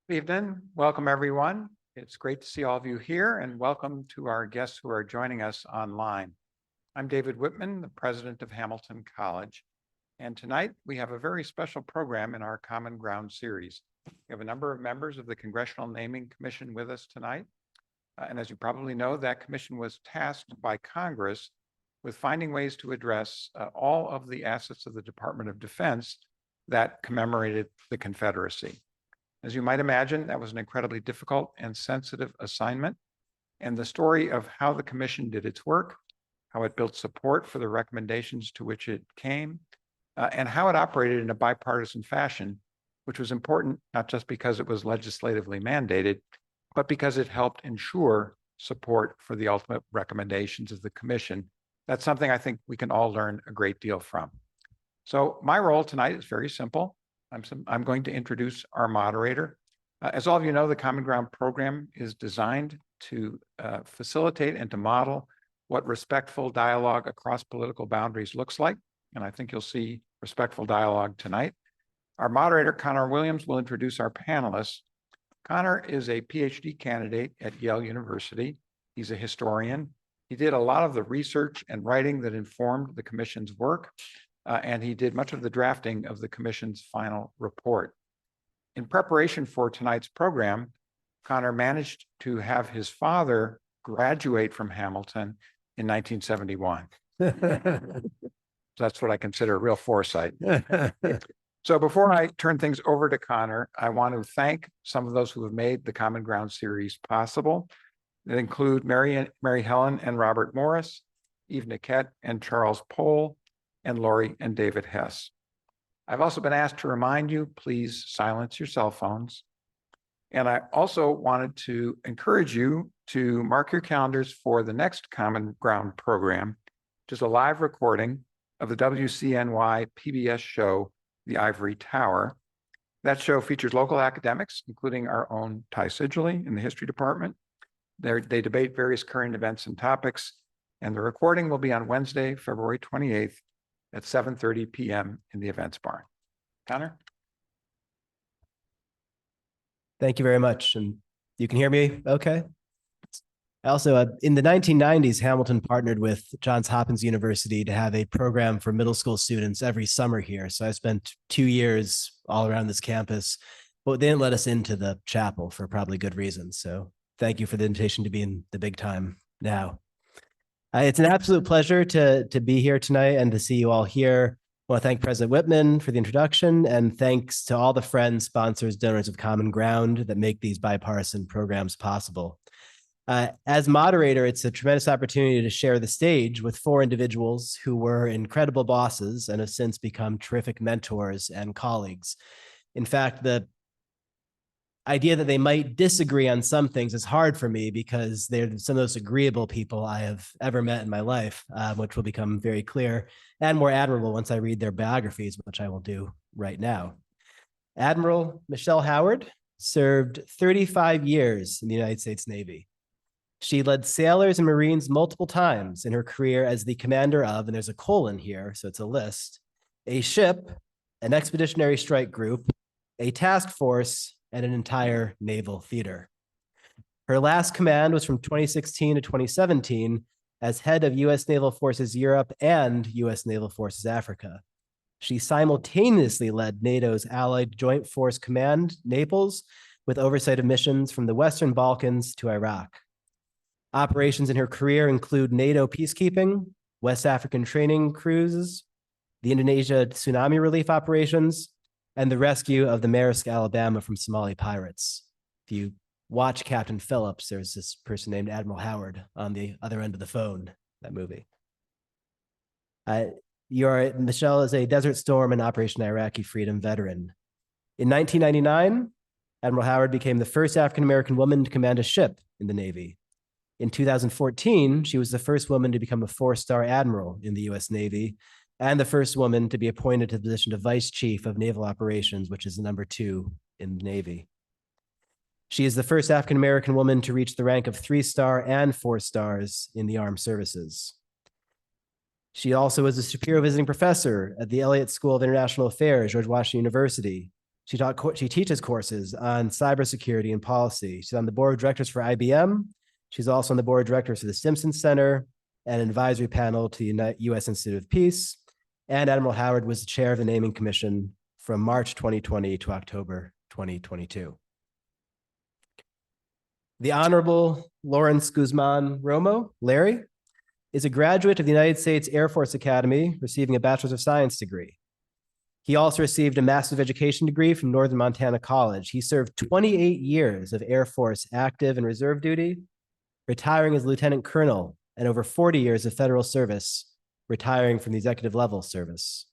Good evening. Welcome, everyone. It's great to see all of you here, and welcome to our guests who are joining us online. I'm David Whitman, the president of Hamilton College, and tonight we have a very special program in our Common Ground series. We have a number of members of the Congressional Naming Commission with us tonight, and as you probably know, that commission was tasked by Congress with finding ways to address all of the assets of the Department of Defense that commemorated the Confederacy. As you might imagine, that was an incredibly difficult and sensitive assignment. And the story of how the commission did its work, how it built support for the recommendations to which it came, and how it operated in a bipartisan fashion, which was important not just because it was legislatively mandated, but because it helped ensure support for the ultimate recommendations of the commission. That's something I think we can all learn a great deal from. So my role tonight is very simple. I'm going to introduce our moderator. As all of you know, the Common Ground program is designed to facilitate and to model what respectful dialogue across political boundaries looks like. And I think you'll see respectful dialogue tonight. Our moderator, Connor Williams, will introduce our panelists. Connor is a PhD candidate at Yale University. He's a historian. He did a lot of the research and writing that informed the commission's work. And he did much of the drafting of the commission's final report. In preparation for tonight's program, Connor managed to have his father graduate from Hamilton in 1971. That's what I consider real foresight. So before I turn things over to Connor, I want to thank some of those who have made the Common Ground series possible. That include Mary Helen and Robert Morris, Eve Niquette and Charles Pohl, and Lori and David Hess. I've also been asked to remind you, please silence your cell phones. And I also wanted to encourage you to mark your calendars for the next Common Ground program, which is a live recording of the WCNY PBS show, The Ivory Tower. That show features local academics, including our own Ty Sigely in the history department. They debate various current events and topics, and the recording will be on Wednesday, February 28th, at 7:30 p.m. in the events barn. Connor? Thank you very much. And you can hear me okay? Also, in the 1990s, Hamilton partnered with Johns Hopkins University to have a program for middle school students every summer here. So I spent 2 years all around this campus, but they didn't let us into the chapel for probably good reasons. So thank you for the invitation to be in the big time now. It's an absolute pleasure to be here tonight and to see you all here. I want to thank President Whitman for the introduction, and thanks to all the friends, sponsors, donors of Common Ground that make these bipartisan programs possible. As moderator, it's a tremendous opportunity to share the stage with 4 individuals who were incredible bosses and have since become terrific mentors and colleagues. In fact, the idea that they might disagree on some things is hard for me because they're some of the most agreeable people I have ever met in my life, which will become very clear and more admirable once I read their biographies, which I will do right now. Admiral Michelle Howard served 35 years in the United States Navy. She led sailors and Marines multiple times in her career as the commander of, and there's a colon here, so it's a list, a ship, an expeditionary strike group, a task force, and an entire naval theater. Her last command was from 2016 to 2017 as head of U.S. Naval Forces Europe and U.S. Naval Forces Africa. She simultaneously led NATO's Allied Joint Force Command, Naples, with oversight of missions from the Western Balkans to Iraq. Operations in her career include NATO peacekeeping, West African training cruises, the Indonesia tsunami relief operations, and the rescue of the Maersk, Alabama from Somali pirates. If you watch Captain Phillips, there's this person named Admiral Howard on the other end of the phone, that movie. Michelle is a Desert Storm and Operation Iraqi Freedom veteran. In 1999, Admiral Howard became the first African-American woman to command a ship in the Navy. In 2014, she was the first woman to become a 4-star admiral in the U.S. Navy, and the first woman to be appointed to the position of Vice Chief of Naval Operations, which is the number 2 in the Navy. She is the first African-American woman to reach the rank of 3-star and 4 stars in the armed services. She also was a Shapiro visiting professor at the Elliott School of International Affairs, George Washington University. She teaches courses on cybersecurity and policy. She's on the board of directors for IBM. She's also on the board of directors for the Simpson Center and an advisory panel to the U.S. Institute of Peace. And Admiral Howard was the chair of the Naming Commission from March 2020 to October 2022. The Honorable Lawrence Guzman Romo, Larry, is a graduate of the United States Air Force Academy, receiving a Bachelor's of Science degree. He also received a Master's of Education degree from Northern Montana College. He served 28 years of Air Force active and reserve duty, retiring as Lieutenant Colonel, and over 40 years of federal service, retiring from the executive level service.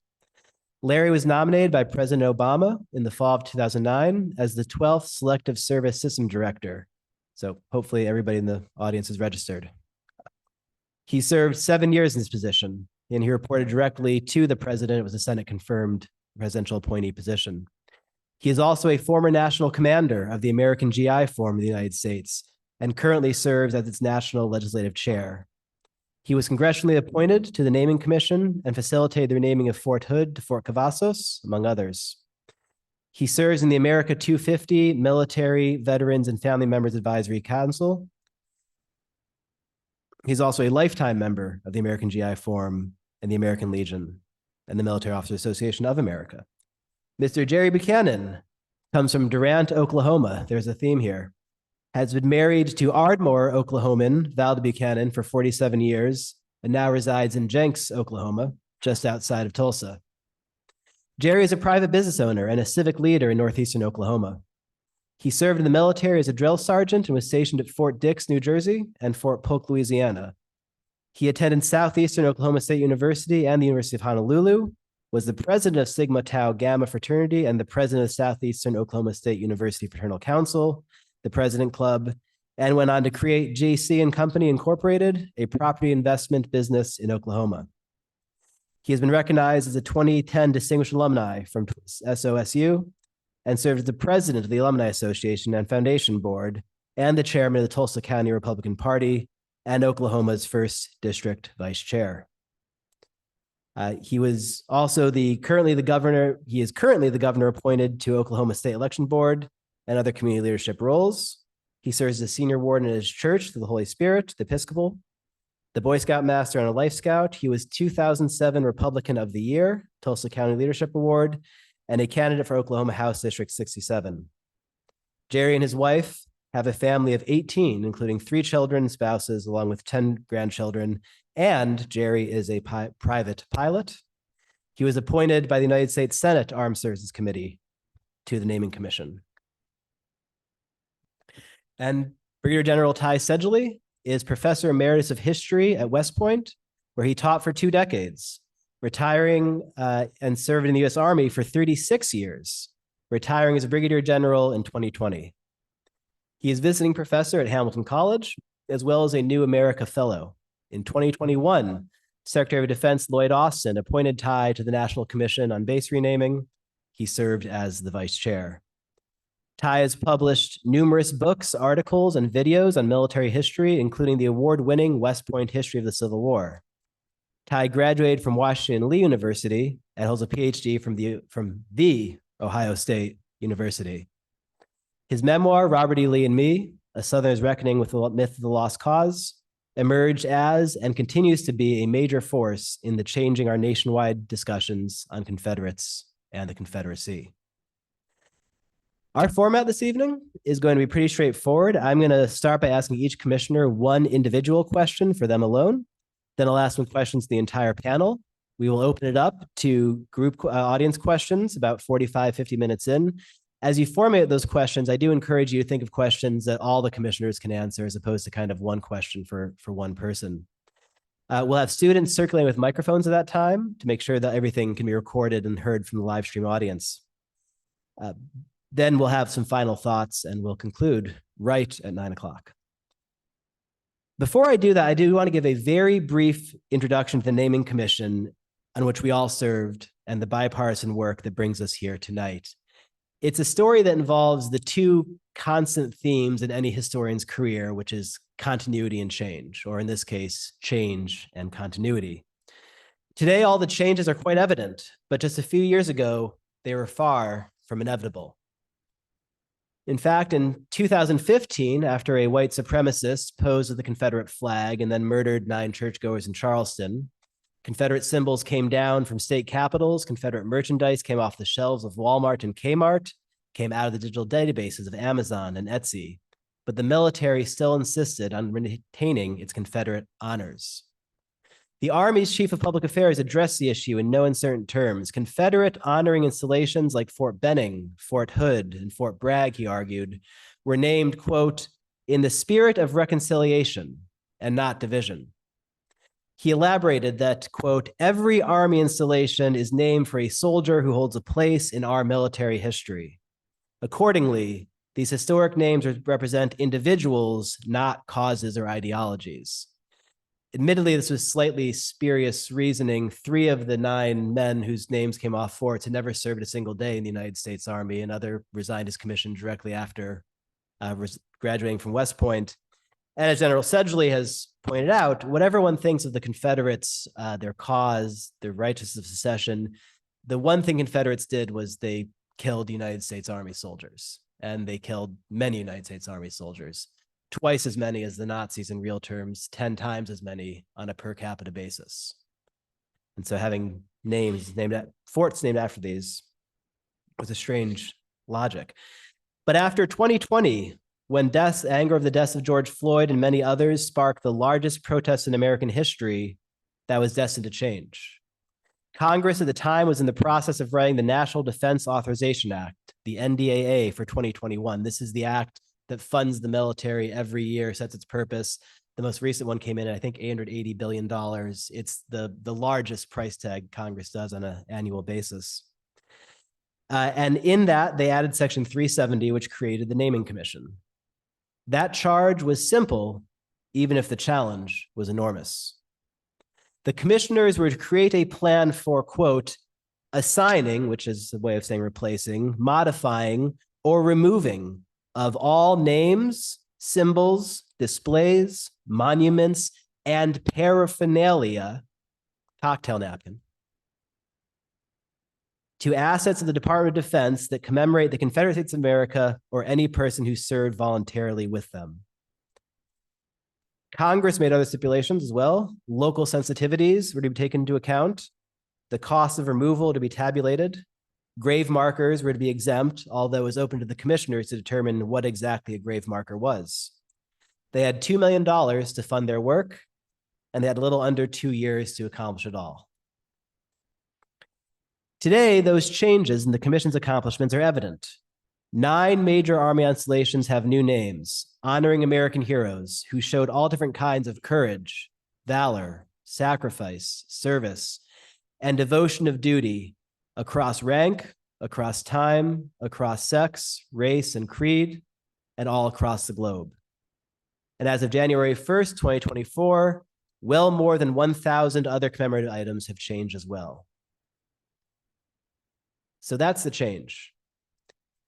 Larry was nominated by President Obama in the fall of 2009 as the 12th Selective Service System Director. So hopefully everybody in the audience is registered. He served 7 years in this position, and he reported directly to the president. It was a Senate-confirmed presidential appointee position. He is also a former national commander of the American GI Forum of the United States and currently serves as its national legislative chair. He was congressionally appointed to the Naming Commission and facilitated the renaming of Fort Hood to Fort Cavazos, among others. He serves in the America 250 Military, Veterans, and Family Members Advisory Council. He's also a lifetime member of the American GI Forum and the American Legion and the Military Officers Association of America. Mr. Jerry Buchanan comes from Durant, Oklahoma. There's a theme here. Has been married to Ardmore, Oklahoman, Valda Buchanan, for 47 years, and now resides in Jenks, Oklahoma, just outside of Tulsa. Jerry is a private business owner and a civic leader in northeastern Oklahoma. He served in the military as a drill sergeant and was stationed at Fort Dix, New Jersey, and Fort Polk, Louisiana. He attended Southeastern Oklahoma State University and the University of Honolulu, was the president of Sigma Tau Gamma Fraternity and the president of Southeastern Oklahoma State University Fraternal Council, the President Club, and went on to create JC and Company Incorporated, a property investment business in Oklahoma. He has been recognized as a 2010 Distinguished Alumni from SOSU and served as the president of the Alumni Association and Foundation Board and the chairman of the Tulsa County Republican Party and Oklahoma's 1st District Vice Chair. He was also currently the governor appointed to Oklahoma State Election Board and other community leadership roles. He serves as a senior warden at his church to the Holy Spirit, the Episcopal, the Boy Scout Master and a Life Scout. He was 2007 Republican of the Year, Tulsa County Leadership Award, and a candidate for Oklahoma House District 67. Jerry and his wife have a family of 18, including 3 children and spouses, along with 10 grandchildren, and Jerry is a private pilot. He was appointed by the United States Senate Armed Services Committee to the Naming Commission. And Brigadier General Ty Sedgley is Professor Emeritus of History at West Point, where he taught for 2 decades, retiring and served in the U.S. Army for 36 years, retiring as a Brigadier General in 2020. He is visiting professor at Hamilton College, as well as a New America Fellow. In 2021, Secretary of Defense Lloyd Austin appointed Ty to the National Commission on Base Renaming. He served as the vice chair. Ty has published numerous books, articles, and videos on military history, including the award-winning West Point History of the Civil War. Ty graduated from Washington Lee University and holds a PhD from the Ohio State University. His memoir, Robert E. Lee and Me, A Southerner's Reckoning with the Myth of the Lost Cause, emerged as and continues to be a major force in the changing our nationwide discussions on Confederates and the Confederacy. Our format this evening is going to be pretty straightforward. I'm going to start by asking each commissioner 1 individual question for them alone. Then I'll ask 1 question to the entire panel. We will open it up to group audience questions about 45, 50 minutes in. As you formulate those questions, I do encourage you to think of questions that all the commissioners can answer as opposed to kind of 1 question for 1 person. We'll have students circulating with microphones at that time to make sure that everything can be recorded and heard from the live stream audience. Then we'll have some final thoughts and we'll conclude right at 9 o'clock. Before I do that, I do want to give a very brief introduction to the Naming Commission on which we all served and the bipartisan work that brings us here tonight. It's a story that involves the 2 constant themes in any historian's career, which is continuity and change, or in this case, change and continuity. Today, all the changes are quite evident, but just a few years ago, they were far, from inevitable. In fact, in 2015, after a white supremacist posed with the Confederate flag and then murdered 9 churchgoers in Charleston, Confederate symbols came down from state capitals, Confederate merchandise came off the shelves of Walmart and Kmart, came out of the digital databases of Amazon and Etsy, but the military still insisted on retaining its Confederate honors. The Army's Chief of Public Affairs addressed the issue in no uncertain terms. Confederate honoring installations like Fort Benning, Fort Hood, and Fort Bragg, he argued, were named, quote, in the spirit of reconciliation and not division. He elaborated that, quote, every Army installation is named for a soldier who holds a place in our military history. Accordingly, these historic names represent individuals, not causes or ideologies. Admittedly, this was slightly spurious reasoning. 3 of the 9 men whose names came off forts had never served a single day in the United States Army. Another resigned his commission directly after graduating from West Point. And as General Sedgley has pointed out, whatever one thinks of the Confederates, their cause, their righteousness of secession, the one thing Confederates did was they killed United States Army soldiers. And they killed many United States Army soldiers. Twice as many as the Nazis in real terms, 10 times as many on a per capita basis. And so having forts named after these was a strange logic. But after 2020, when anger of the deaths of George Floyd and many others sparked the largest protest in American history, that was destined to change. Congress at the time was in the process of writing the National Defense Authorization Act, the NDAA, for 2021. This is the act that funds the military every year, sets its purpose. The most recent one came in at, I think, $880 billion. It's the largest price tag Congress does on an annual basis. And in that, they added Section 370, which created the Naming Commission. That charge was simple, even if the challenge was enormous. The commissioners were to create a plan for, quote, assigning, which is a way of saying replacing, modifying, or removing of all names, symbols, displays, monuments, and paraphernalia, cocktail napkin, to assets of the Department of Defense that commemorate the Confederate States of America or any person who served voluntarily with them. Congress made other stipulations as well. Local sensitivities were to be taken into account. The cost of removal to be tabulated. Grave markers were to be exempt, although it was open to the commissioners to determine what exactly a grave marker was. They had $2 million to fund their work, and they had a little under 2 years to accomplish it all. Today, those changes in the commission's accomplishments are evident. 9 major Army installations have new names, honoring American heroes who showed all different kinds of courage, valor, sacrifice, service, and devotion of duty across rank, across time, across sex, race, and creed, and all across the globe. And as of January 1st, 2024, well more than 1,000 other commemorative items have changed as well. So that's the change.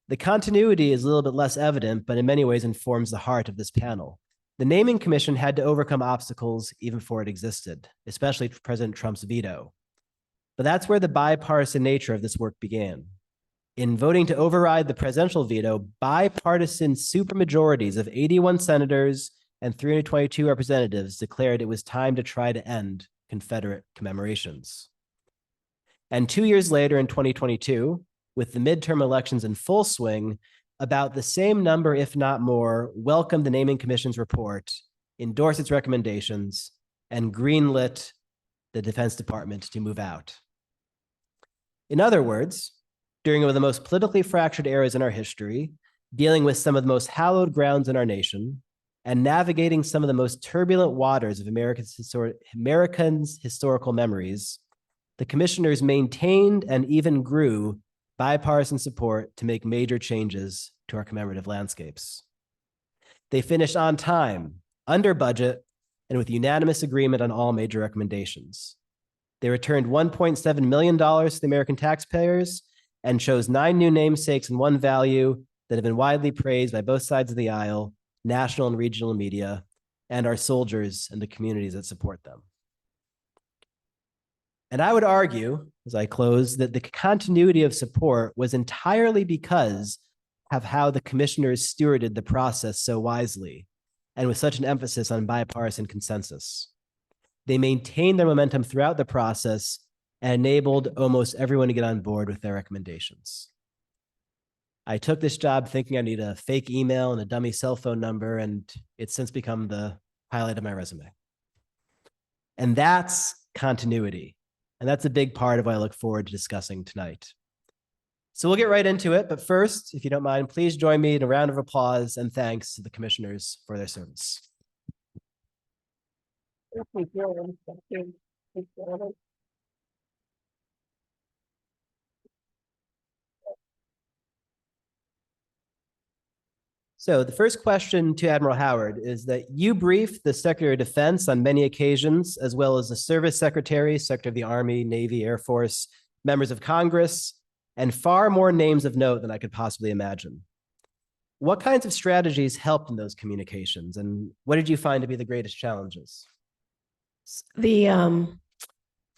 The continuity is a little bit less evident, but in many ways informs the heart of this panel. The Naming Commission had to overcome obstacles even before it existed, especially President Trump's veto. But that's where the bipartisan nature of this work began. In voting to override the presidential veto, bipartisan supermajorities of 81 senators and 322 representatives declared it was time to try to end Confederate commemorations. And 2 years later in 2022, with the midterm elections in full swing, about the same number, if not more, welcomed the Naming Commission's report, endorsed its recommendations, and greenlit the Defense Department to move out. In other words, during one of the most politically fractured eras in our history, dealing with some of the most hallowed grounds in our nation, and navigating some of the most turbulent waters of Americans' historical memories, the commissioners maintained and even grew bipartisan support to make major changes to our commemorative landscapes. They finished on time, under budget, and with unanimous agreement on all major recommendations. They returned $1.7 million to the American taxpayers and chose 9 new namesakes and 1 value that have been widely praised by both sides of the aisle, national and regional media, and our soldiers and the communities that support them. And I would argue, as I close, that the continuity of support was entirely because of how the commissioners stewarded the process so wisely and with such an emphasis on bipartisan consensus. They maintained their momentum throughout the process and enabled almost everyone to get on board with their recommendations. I took this job thinking I need a fake email and a dummy cell phone number, and it's since become the highlight of my resume. And that's continuity. And that's a big part of what I look forward to discussing tonight. So we'll get right into it. But first, if you don't mind, please join me in a round of applause and thanks to the commissioners for their service. So the first question to Admiral Howard is that you briefed the Secretary of Defense on many occasions, as well as the Service Secretary, Secretary of the Army, Navy, Air Force, members of Congress, and far more names of note than I could possibly imagine. What kinds of strategies helped in those communications, and what did you find to be the greatest challenges? From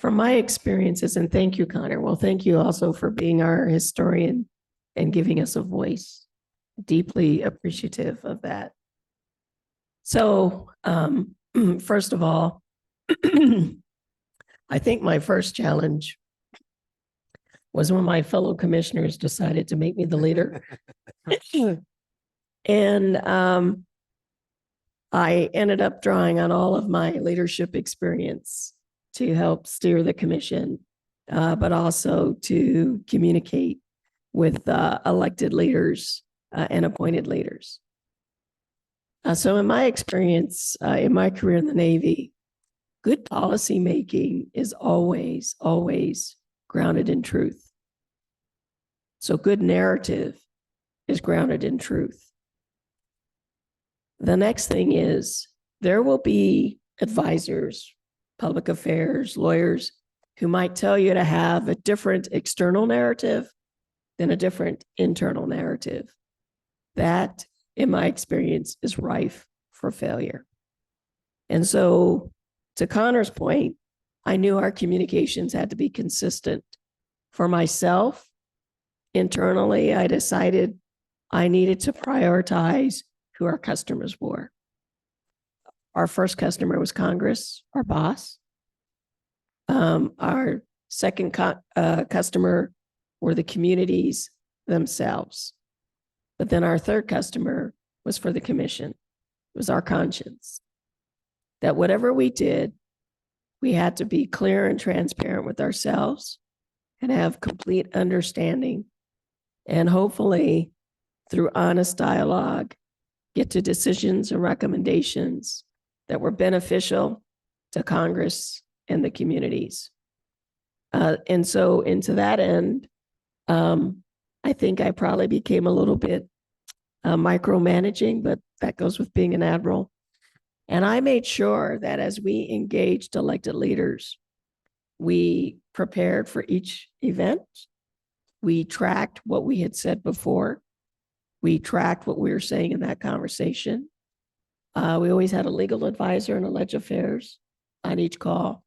my experiences, and thank you, Connor. Well, thank you also for being our historian and giving us a voice. Deeply appreciative of that. So, first of all, I think my first challenge was when my fellow commissioners decided to make me the leader. And I ended up drawing on all of my leadership experience to help steer the commission, but also to communicate with elected leaders and appointed leaders. So in my experience, in my career in the Navy, good policy making is always, always grounded in truth. So good narrative is grounded in truth. The next thing is there will be advisors, public affairs, lawyers who might tell you to have a different external narrative than a different internal narrative. That, in my experience, is rife for failure. And so, to Connor's point, I knew our communications had to be consistent. For myself, internally, I decided I needed to prioritize who our customers were. Our first customer was Congress, our boss. Our second customer were the communities themselves. But then our third customer was for the commission. It was our conscience. That whatever we did, we had to be clear and transparent with ourselves and have complete understanding. And hopefully, through honest dialogue, get to decisions and recommendations that were beneficial to Congress and the communities. And so, into that end, I think I probably became a little bit micromanaging, but that goes with being an admiral. And I made sure that as we engaged elected leaders, we prepared for each event. We tracked what we had said before. We tracked what we were saying in that conversation. We always had a legal advisor and a leg affairs on each call.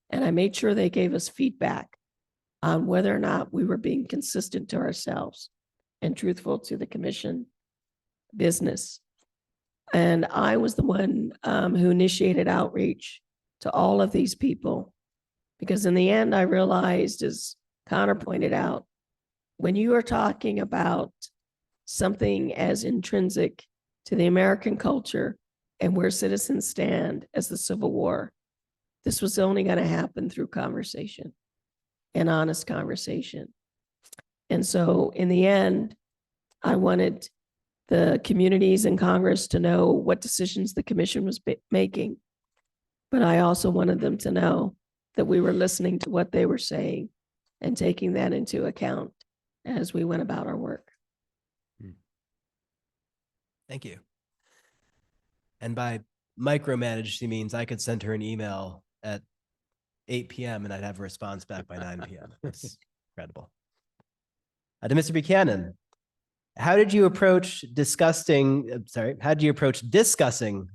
And I made sure they gave us feedback on whether or not we were being consistent to ourselves and truthful to the commission business. And I was the one who initiated outreach to all of these people, because in the end, I realized, as Connor pointed out, when you are talking about something as intrinsic to the American culture and where citizens stand as the Civil War, this was only going to happen through conversation and honest conversation. And so in the end, I wanted the communities in Congress to know what decisions the commission was making. But I also wanted them to know that we were listening to what they were saying and taking that into account as we went about our work. Thank you. And by micromanage, she means I could send her an email at 8 p.m. and I'd have a response back by 9 p.m. It's incredible. To Mr. Buchanan, how did you approach discussing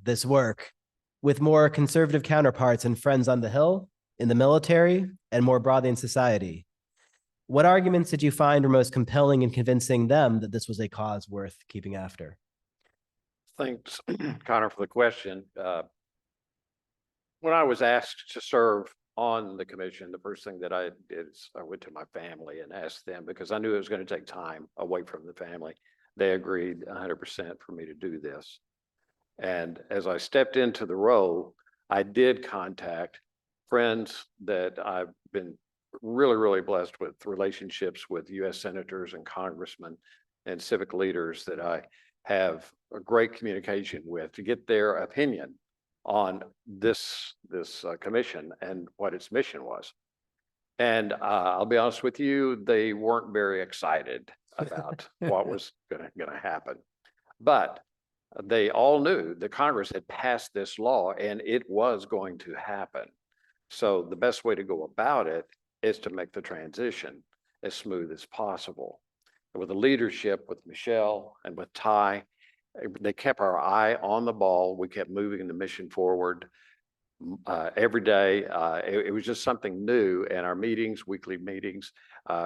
this work with more conservative counterparts and friends on the Hill, in the military, and more broadly in society. What arguments did you find were most compelling in convincing them that this was a cause worth keeping after? Thanks, Connor, for the question. When I was asked to serve on the commission, the first thing that I did is I went to my family and asked them, because I knew it was going to take time away from the family. They agreed 100% for me to do this. And as I stepped into the role, I did contact friends that I've been really, really blessed with, relationships with U.S. senators and congressmen and civic leaders that I have a great communication with to get their opinion on this commission and what its mission was. And I'll be honest with you, they weren't very excited about what was gonna happen. But they all knew that Congress had passed this law and it was going to happen. So the best way to go about it is to make the transition as smooth as possible. And with the leadership, with Michelle and with Ty, they kept our eye on the ball. We kept moving the mission forward every day. It was just something new. And our meetings, weekly meetings,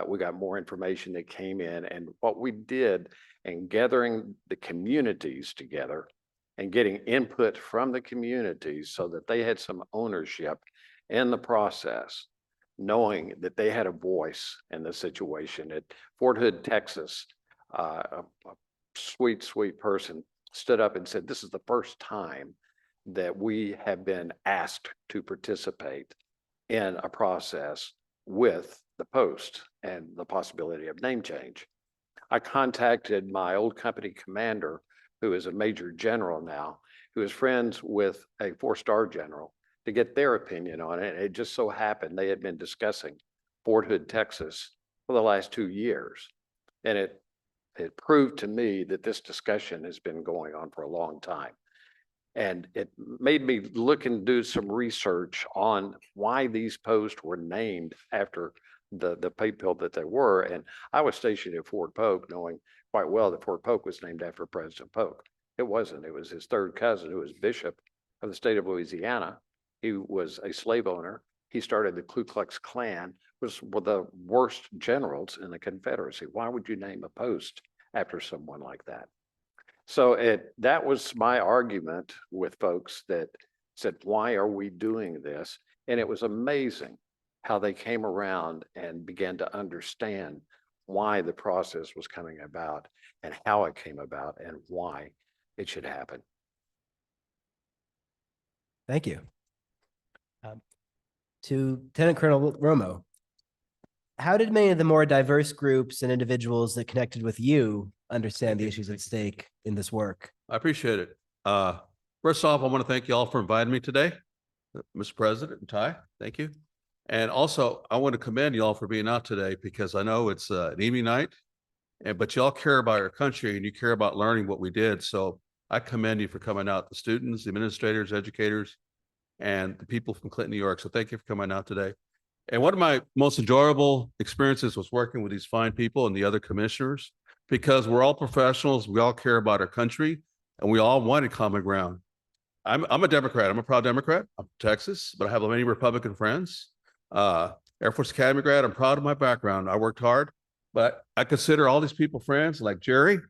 we got more information that came in. And what we did in gathering the communities together and getting input from the communities so that they had some ownership in the process, knowing that they had a voice in the situation. At Fort Hood, Texas, a sweet, sweet person stood up and said, this is the first time that we have been asked to participate in a process with the post and the possibility of name change. I contacted my old company commander, who is a major general now, who is friends with a 4-star general, to get their opinion on it. It just so happened they had been discussing Fort Hood, Texas for the last 2 years. And it proved to me that this discussion has been going on for a long time. And it made me look and do some research on why these posts were named after the people that they were. And I was stationed at Fort Polk, knowing quite well that Fort Polk was named after President Polk. It wasn't. It was his third cousin, who was Bishop of the state of Louisiana. He was a slave owner. He started the Ku Klux Klan, was one of the worst generals in the Confederacy. Why would you name a post after someone like that? So that was my argument with folks that said, why are we doing this? And it was amazing how they came around and began to understand why the process was coming about and how it came about and why it should happen. Thank you. To Lieutenant Colonel Romo, how did many of the more diverse groups and individuals that connected with you understand the issues at stake in this work? I appreciate it. First off, I want to thank you all for inviting me today, Mr. President and Ty. Thank you. And also, I want to commend you all for being out today, because I know it's an evening night, but you all care about our country and you care about learning what we did. So I commend you for coming out, the students, the administrators, educators, and the people from Clinton, New York. So thank you for coming out today. And one of my most enjoyable experiences was working with these fine people and the other commissioners, because we're all professionals. We all care about our country and we all wanted common ground. I'm a Democrat. I'm a proud Democrat. I'm from Texas, but I have many Republican friends. Air Force Academy grad. I'm proud of my background. I worked hard, but I consider all these people friends, like Jerry.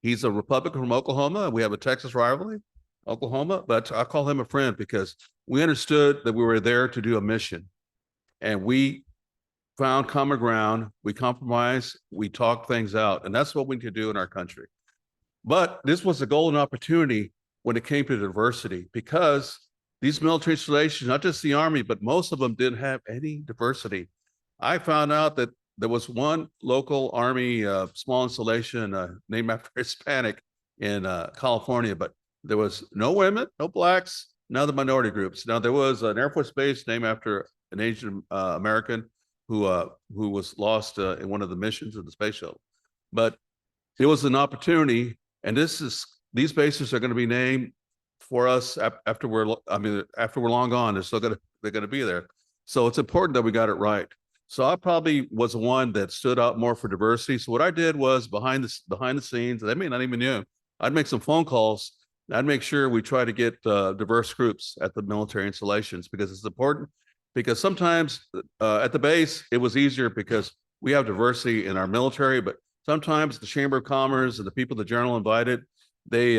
He's a Republican from Oklahoma, and we have a Texas rivalry, Oklahoma, but I call him a friend because we understood that we were there to do a mission, and we found common ground. We compromised, we talked things out, and that's what we could do in our country. But this was a golden opportunity when it came to diversity, because these military installations, not just the Army, but most of them didn't have any diversity. I found out that there was one local Army small installation named after Hispanic in California, but there was no women, no blacks, none of the minority groups. Now, there was an Air Force base named after an Asian American who was lost in one of the missions of the space shuttle. But it was an opportunity, and these bases are going to be named for us after we're long gone. They're going to be there. So it's important that we got it right. So I probably was the one that stood out more for diversity. So what I did was behind the scenes, they may not even know, I'd make some phone calls. I'd make sure we try to get diverse groups at the military installations, because it's important because sometimes at the base, it was easier because we have diversity in our military, but sometimes the Chamber of Commerce and the people the general invited, they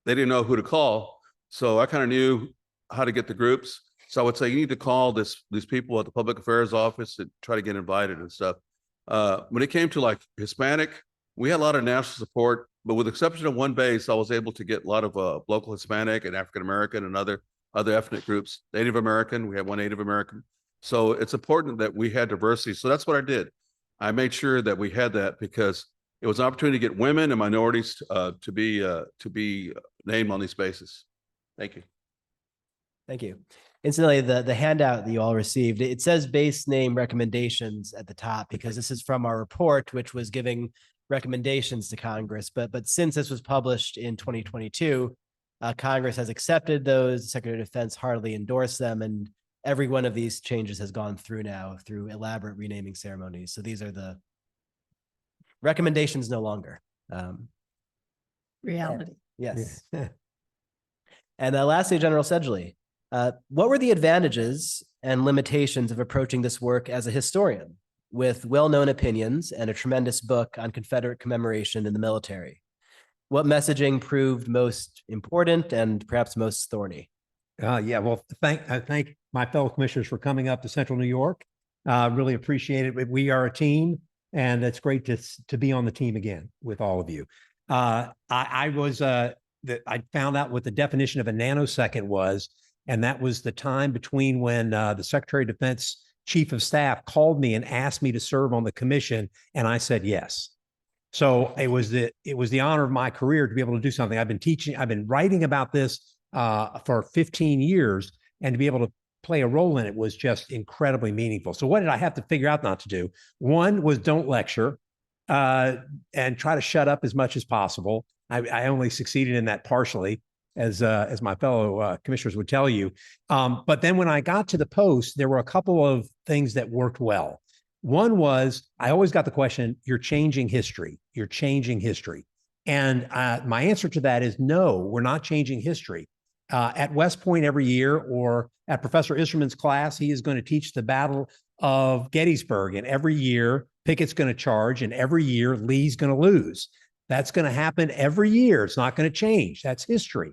didn't know who to call. So I kind of knew how to get the groups. So I would say you need to call these people at the public affairs office and try to get invited and stuff. When it came to like Hispanic, we had a lot of national support, but with the exception of one base, I was able to get a lot of local Hispanic and African American and other ethnic groups. Native American, we had one Native American. So it's important that we had diversity. So that's what I did. I made sure that we had that because it was an opportunity to get women and minorities to be named on these bases. Thank you. Thank you. Incidentally, the handout that you all received, it says base name recommendations at the top because this is from our report, which was giving recommendations to Congress. But since this was published in 2022, Congress has accepted those. The Secretary of Defense heartily endorsed them, and every one of these changes has gone through now through elaborate renaming ceremonies. So these are the recommendations no longer. Reality. Yes. And lastly, General Sedgley, what were the advantages and limitations of approaching this work as a historian with well-known opinions and a tremendous book on Confederate commemoration in the military? What messaging proved most important and perhaps most thorny? Yeah, well, I thank my fellow commissioners for coming up to Central New York. Really appreciate it. We are a team, and it's great to be on the team again with all of you. I found out what the definition of a nanosecond was, and that was the time between when the Secretary of Defense Chief of Staff called me and asked me to serve on the commission, and I said yes. So it was the honor of my career to be able to do something. I've been writing about this for 15 years, and to be able to play a role in it was just incredibly meaningful. So what did I have to figure out not to do? One was don't lecture and try to shut up as much as possible. I only succeeded in that partially, as my fellow commissioners would tell you. But then when I got to the post, there were a couple of things that worked well. One was I always got the question, you're changing history. You're changing history. And my answer to that is no, we're not changing history. At West Point every year, or at Professor Isserman's class, he is going to teach the Battle of Gettysburg. And every year, Pickett's going to charge, and every year, Lee's going to lose. That's going to happen every year. It's not going to change. That's history.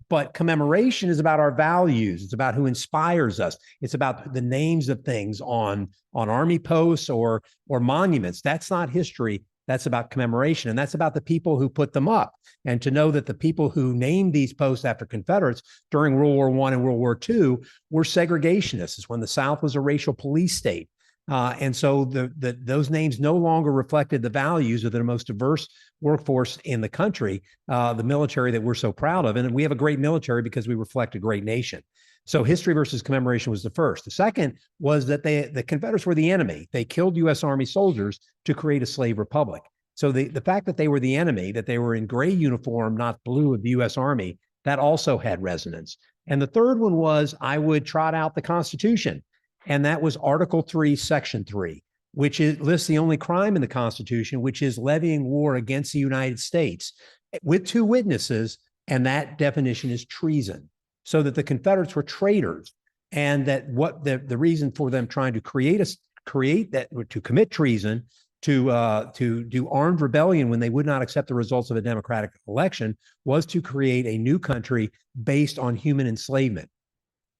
But commemoration is about our values. It's about who inspires us. It's about the names of things on army posts or monuments. That's not history. That's about commemoration. And that's about the people who put them up. And to know that the people who named these posts after Confederates during World War I and World War II were segregationists. It's when the South was a racial police state. And so those names no longer reflected the values of the most diverse workforce in the country, the military that we're so proud of. And we have a great military because we reflect a great nation. So history versus commemoration was the first. The second was that the Confederates were the enemy. They killed U.S. Army soldiers to create a slave republic. So the fact that they were the enemy, that they were in gray uniform, not blue of the U.S. Army, that also had resonance. And the third one was I would trot out the Constitution. And that was Article 3, Section 3, which lists the only crime in the Constitution, which is levying war against the United States with two witnesses. And that definition is treason. So that the Confederates were traitors, and that what the reason for them trying to to commit treason, to do armed rebellion when they would not accept the results of a democratic election, was to create a new country based on human enslavement.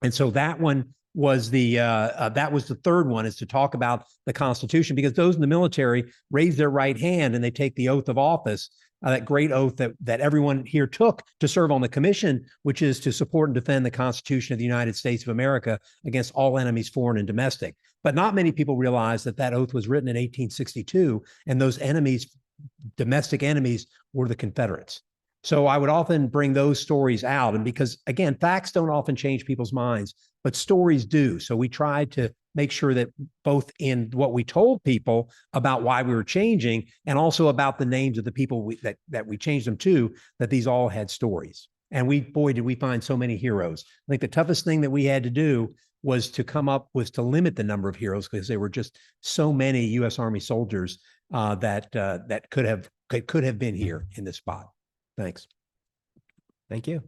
And so that one was that was the third one, is to talk about the Constitution, because those in the military raise their right hand and they take the oath of office, that great oath that everyone here took to serve on the commission, which is to support and defend the Constitution of the United States of America against all enemies, foreign and domestic. But not many people realize that oath was written in 1862, and those enemies, domestic enemies, were the Confederates. So I would often bring those stories out. And because, again, facts don't often change people's minds, but stories do. So we tried to make sure that both in what we told people about why we were changing, and also about the names of the people that we changed them to, that these all had stories. And boy, did we find so many heroes. I think the toughest thing that we had to do was to limit the number of heroes, because there were just so many U.S. Army soldiers that could have been here in this spot. Thanks. Thank you.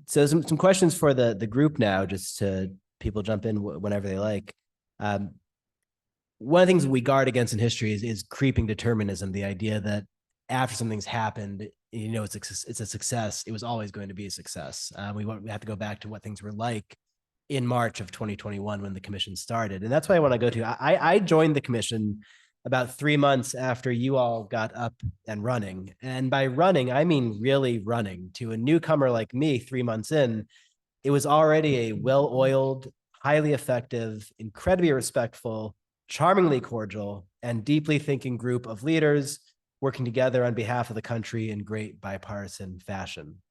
So some questions for the group now, just to people jump in whenever they like. One of the things we guard against in history is creeping determinism, the idea that after something's happened, it's a success. It was always going to be a success. We have to go back to what things were like in March of 2021 when the commission started. And that's why I want to go to. I joined the commission about 3 months after you all got up and running. And by running, I mean really running. To a newcomer like me 3 months in, it was already a well-oiled, highly effective, incredibly respectful, charmingly cordial, and deeply thinking group of leaders working together on behalf of the country in great bipartisan fashion.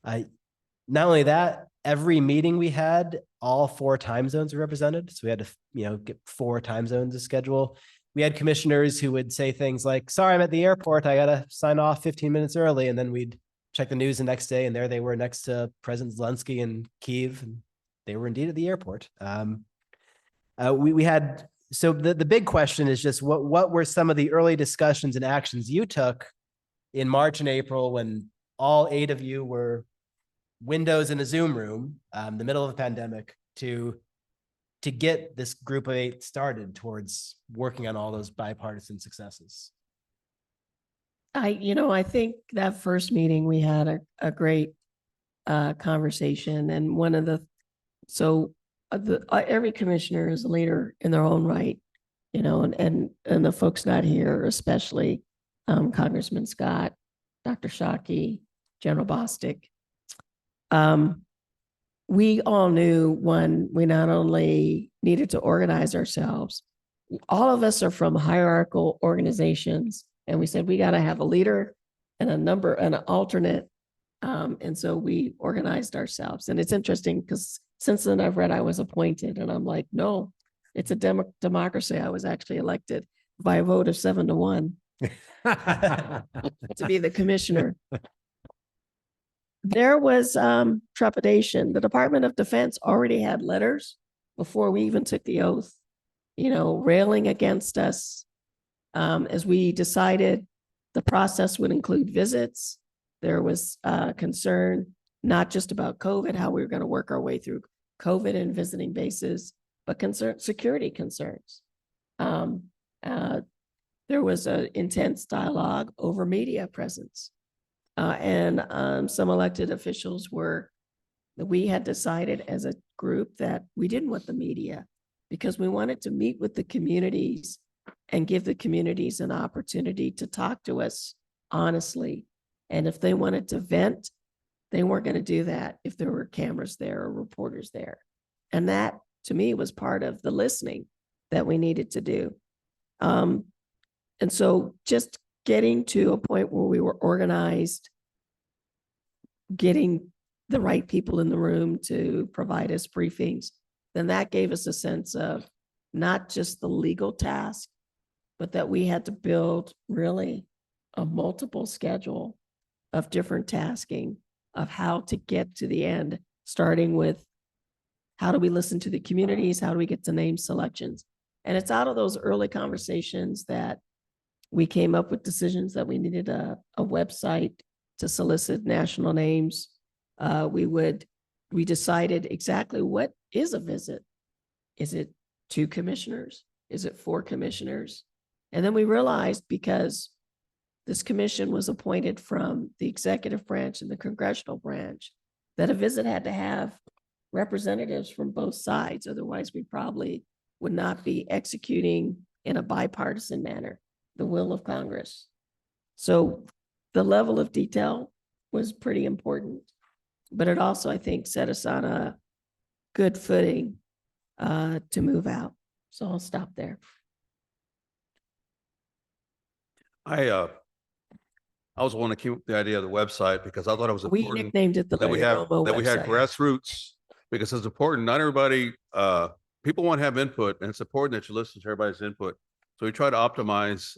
Not only that, every meeting we had, all 4 time zones were represented. So we had to, get 4 time zones to schedule. We had commissioners who would say things like, sorry, I'm at the airport. I got to sign off 15 minutes early. And then we'd check the news the next day, and there they were next to President Zelensky in Kyiv. And they were indeed at the airport. We had, so the big question is just what were some of the early discussions and actions you took in March and April when all 8 of you were windows in a Zoom room, the middle of the pandemic, to get this group of 8 started towards working on all those bipartisan successes? I think that first meeting we had a great conversation, and every commissioner is a leader in their own right, and the folks not here, especially Congressman Scott, Dr. Shockey, General Bostic. We all knew when we not only needed to organize ourselves, all of us are from hierarchical organizations, and we said we got to have a leader and an alternate. And so we organized ourselves. And it's interesting because since then I've read I was appointed, and I'm like, no, it's a democracy. I was actually elected by a vote of 7-1 to be the commissioner. There was trepidation. The Department of Defense already had letters before we even took the oath, railing against us as we decided the process would include visits. There was concern not just about COVID, how we were going to work our way through COVID and visiting bases, but security concerns. There was an intense dialogue over media presence. And some elected officials we had decided as a group that we didn't want the media because we wanted to meet with the communities and give the communities an opportunity to talk to us honestly. And if they wanted to vent, they weren't going to do that if there were cameras there or reporters there. And that, to me, was part of the listening that we needed to do. And so just getting to a point where we were organized, getting the right people in the room to provide us briefings, then that gave us a sense of not just the legal task, but that we had to build really a multiple schedule of different tasking of how to get to the end, starting with how do we listen to the communities? How do we get to name selections? And it's out of those early conversations that we came up with decisions that we needed a website to solicit national names. We decided exactly what is a visit. Is it 2 commissioners? Is it 4 commissioners? And then we realized, because this commission was appointed from the executive branch and the congressional branch, that a visit had to have representatives from both sides. Otherwise, we probably would not be executing in a bipartisan manner the will of Congress. So the level of detail was pretty important, but it also, I think, set us on a good footing to move out. So I'll stop there. I was want to keep the idea of the website because I thought it was We important nicknamed it the that we Larry have Romo that we had website. grassroots, because it's important. Not everybody, people want to have input, and it's important that you listen to everybody's input. So we try to optimize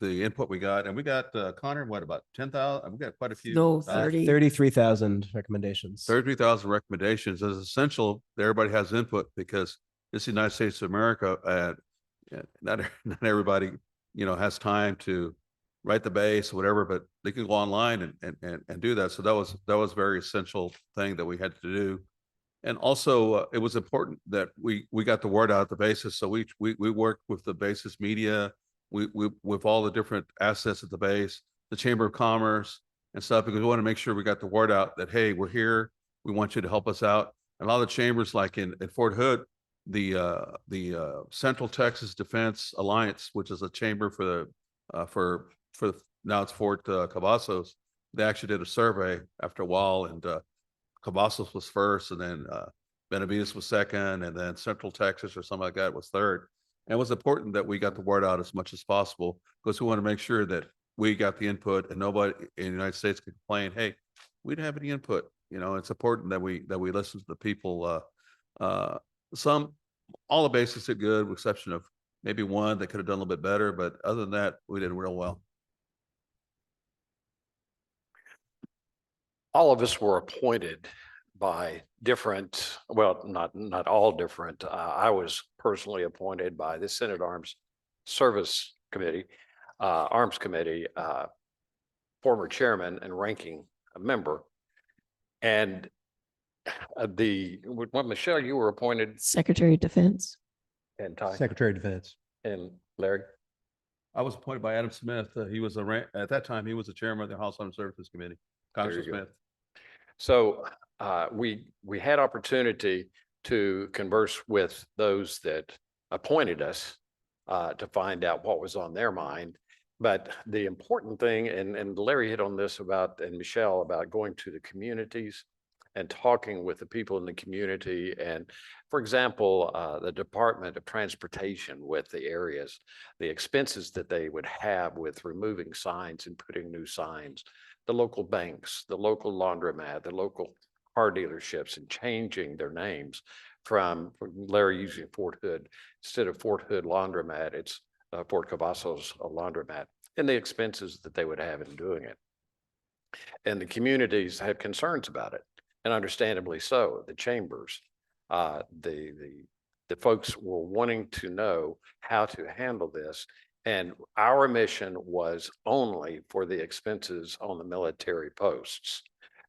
the input we got, and we got Connor, what, about 10,000? We got quite a few. No, 30. 33,000 recommendations. 33,000 recommendations is essential that everybody has input, because this is the United States of America, and not everybody, has time to write the base or whatever, but they can go online and do that. So that was a very essential thing that we had to do. And also, it was important that we got the word out at the basis. So we worked with the basis media, we with all the different assets at the base, the Chamber of Commerce and stuff, because we want to make sure we got the word out that, hey, we're here. We want you to help us out. And a lot of the chambers, like at Fort Hood, the Central Texas Defense Alliance, which is a chamber for now it's Fort Cavazos. They actually did a survey after a while, and Cavazos was first, and then Benavides was second, and then Central Texas or something like that was third. And it was important that we got the word out as much as possible, because we want to make sure that we got the input and nobody in the United States could complain, hey, we didn't have any input. It's important that we listen to the people. All the basics are good, with exception of maybe one that could have done a little bit better, but other than that, we did real well. All of us were appointed by different, well, not all different. I was personally appointed by the Senate Arms Service Committee, Arms Committee, former chairman and ranking member. And Michelle, you were appointed, Secretary of Defense. and Ty Secretary of Defense. and Larry. I was appointed by Adam Smith. He was at that time, he was the chairman of the House Armed Services Committee, Congressman you go. Smith. So we had opportunity to converse with those that appointed us to find out what was on their mind. But the important thing, and Larry hit on this and Michelle, about going to the communities and talking with the people in the community. And for example, the Department of Transportation with the areas, the expenses that they would have with removing signs and putting new signs, the local banks, the local laundromat, the local car dealerships, and changing their names from Larry using Fort Hood. Instead of Fort Hood Laundromat, it's Fort Cavazos Laundromat, and the expenses that they would have in doing it. And the communities had concerns about it, and understandably so. The chambers, the folks were wanting to know how to handle this. And our mission was only for the expenses on the military posts,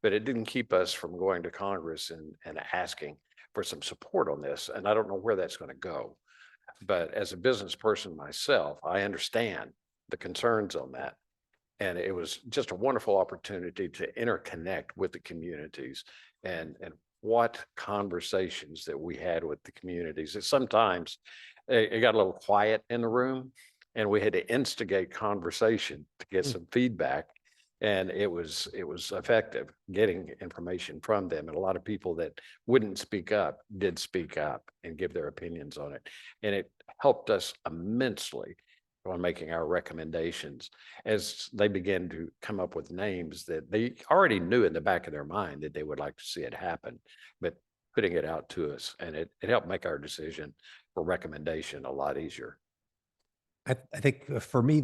but it didn't keep us from going to Congress and asking for some support on this. And I don't know where that's going to go. But as a business person myself, I understand the concerns on that. And it was just a wonderful opportunity to interconnect with the communities, and what conversations that we had with the communities. That sometimes it got a little quiet in the room, and we had to instigate conversation to get some feedback. And it was effective getting information from them. And a lot of people that wouldn't speak up did speak up and give their opinions on it. And it helped us immensely on making our recommendations as they began to come up with names that they already knew in the back of their mind that they would like to see it happen, but putting it out to us. And it helped make our decision for recommendation a lot easier. I think for me,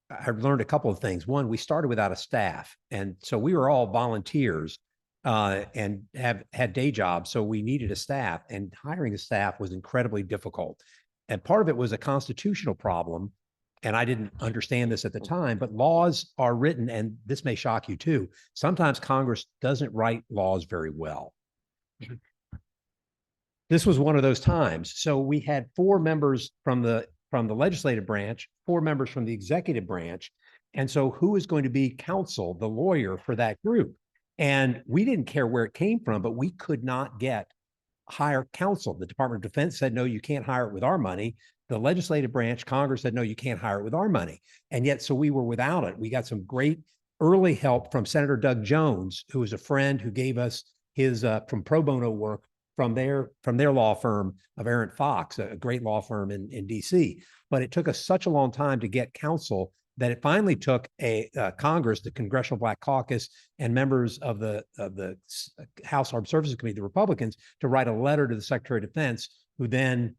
I learned a couple of things. One, we started without a staff. And so we were all volunteers and have had day jobs. So we needed a staff, and hiring a staff was incredibly difficult. And part of it was a constitutional problem. And I didn't understand this at the time, but laws are written, and this may shock you too. Sometimes Congress doesn't write laws very well. This was one of those times. So we had 4 members from the legislative branch, 4 members from the executive branch. And so who is going to be counsel, the lawyer for that group? And we didn't care where it came from, but we could not hire counsel. The Department of Defense said, no, you can't hire it with our money. The legislative branch, Congress, said, no, you can't hire it with our money. And yet, so we were without it. We got some great early help from Senator Doug Jones, who was a friend who gave us his from pro bono work from their law firm of Aaron Fox, a great law firm in DC. But it took us such a long time to get counsel that it finally took a Congress, the Congressional Black Caucus, and members of the House Armed Services Committee, the Republicans, to write a letter to the Secretary of Defense, who then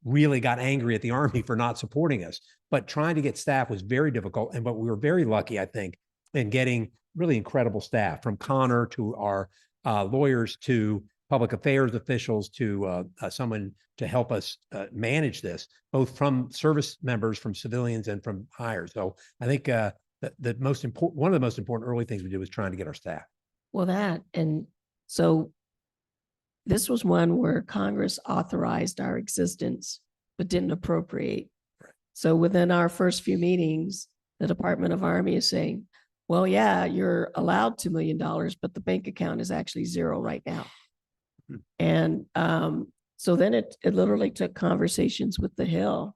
really got angry at the Army for not supporting us. But trying to get staff was very difficult. But we were very lucky, I think, in getting really incredible staff, from Connor to our lawyers to public affairs officials to someone to help us manage this, both from service members, from civilians, and from hires. So I think the most important, one of the most important early things we did was trying to get our staff. Well, and so this was one where Congress authorized our existence, but didn't appropriate. So within our first few meetings, the Department of Army is saying, well, yeah, you're allowed $2 million, but the bank account is actually zero right now. And so then it literally took conversations with the Hill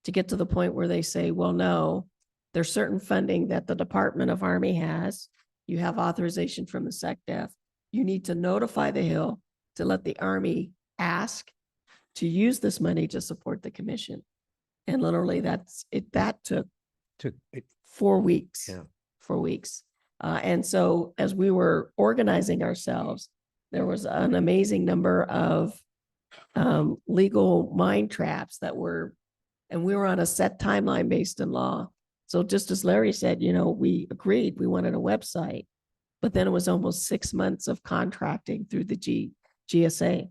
to get to the point where they say, well, no, there's certain funding that the Department of Army has. You have authorization from the SecDef. You need to notify the Hill to let the Army ask to use this money to support the commission. And literally that took Took it. 4 weeks. Yeah. 4 weeks. And so as we were organizing ourselves, there was an amazing number of legal mind traps that were, and we were on a set timeline based in law. So just as Larry said, we agreed we wanted a website, but then it was almost 6 months of contracting through the GSA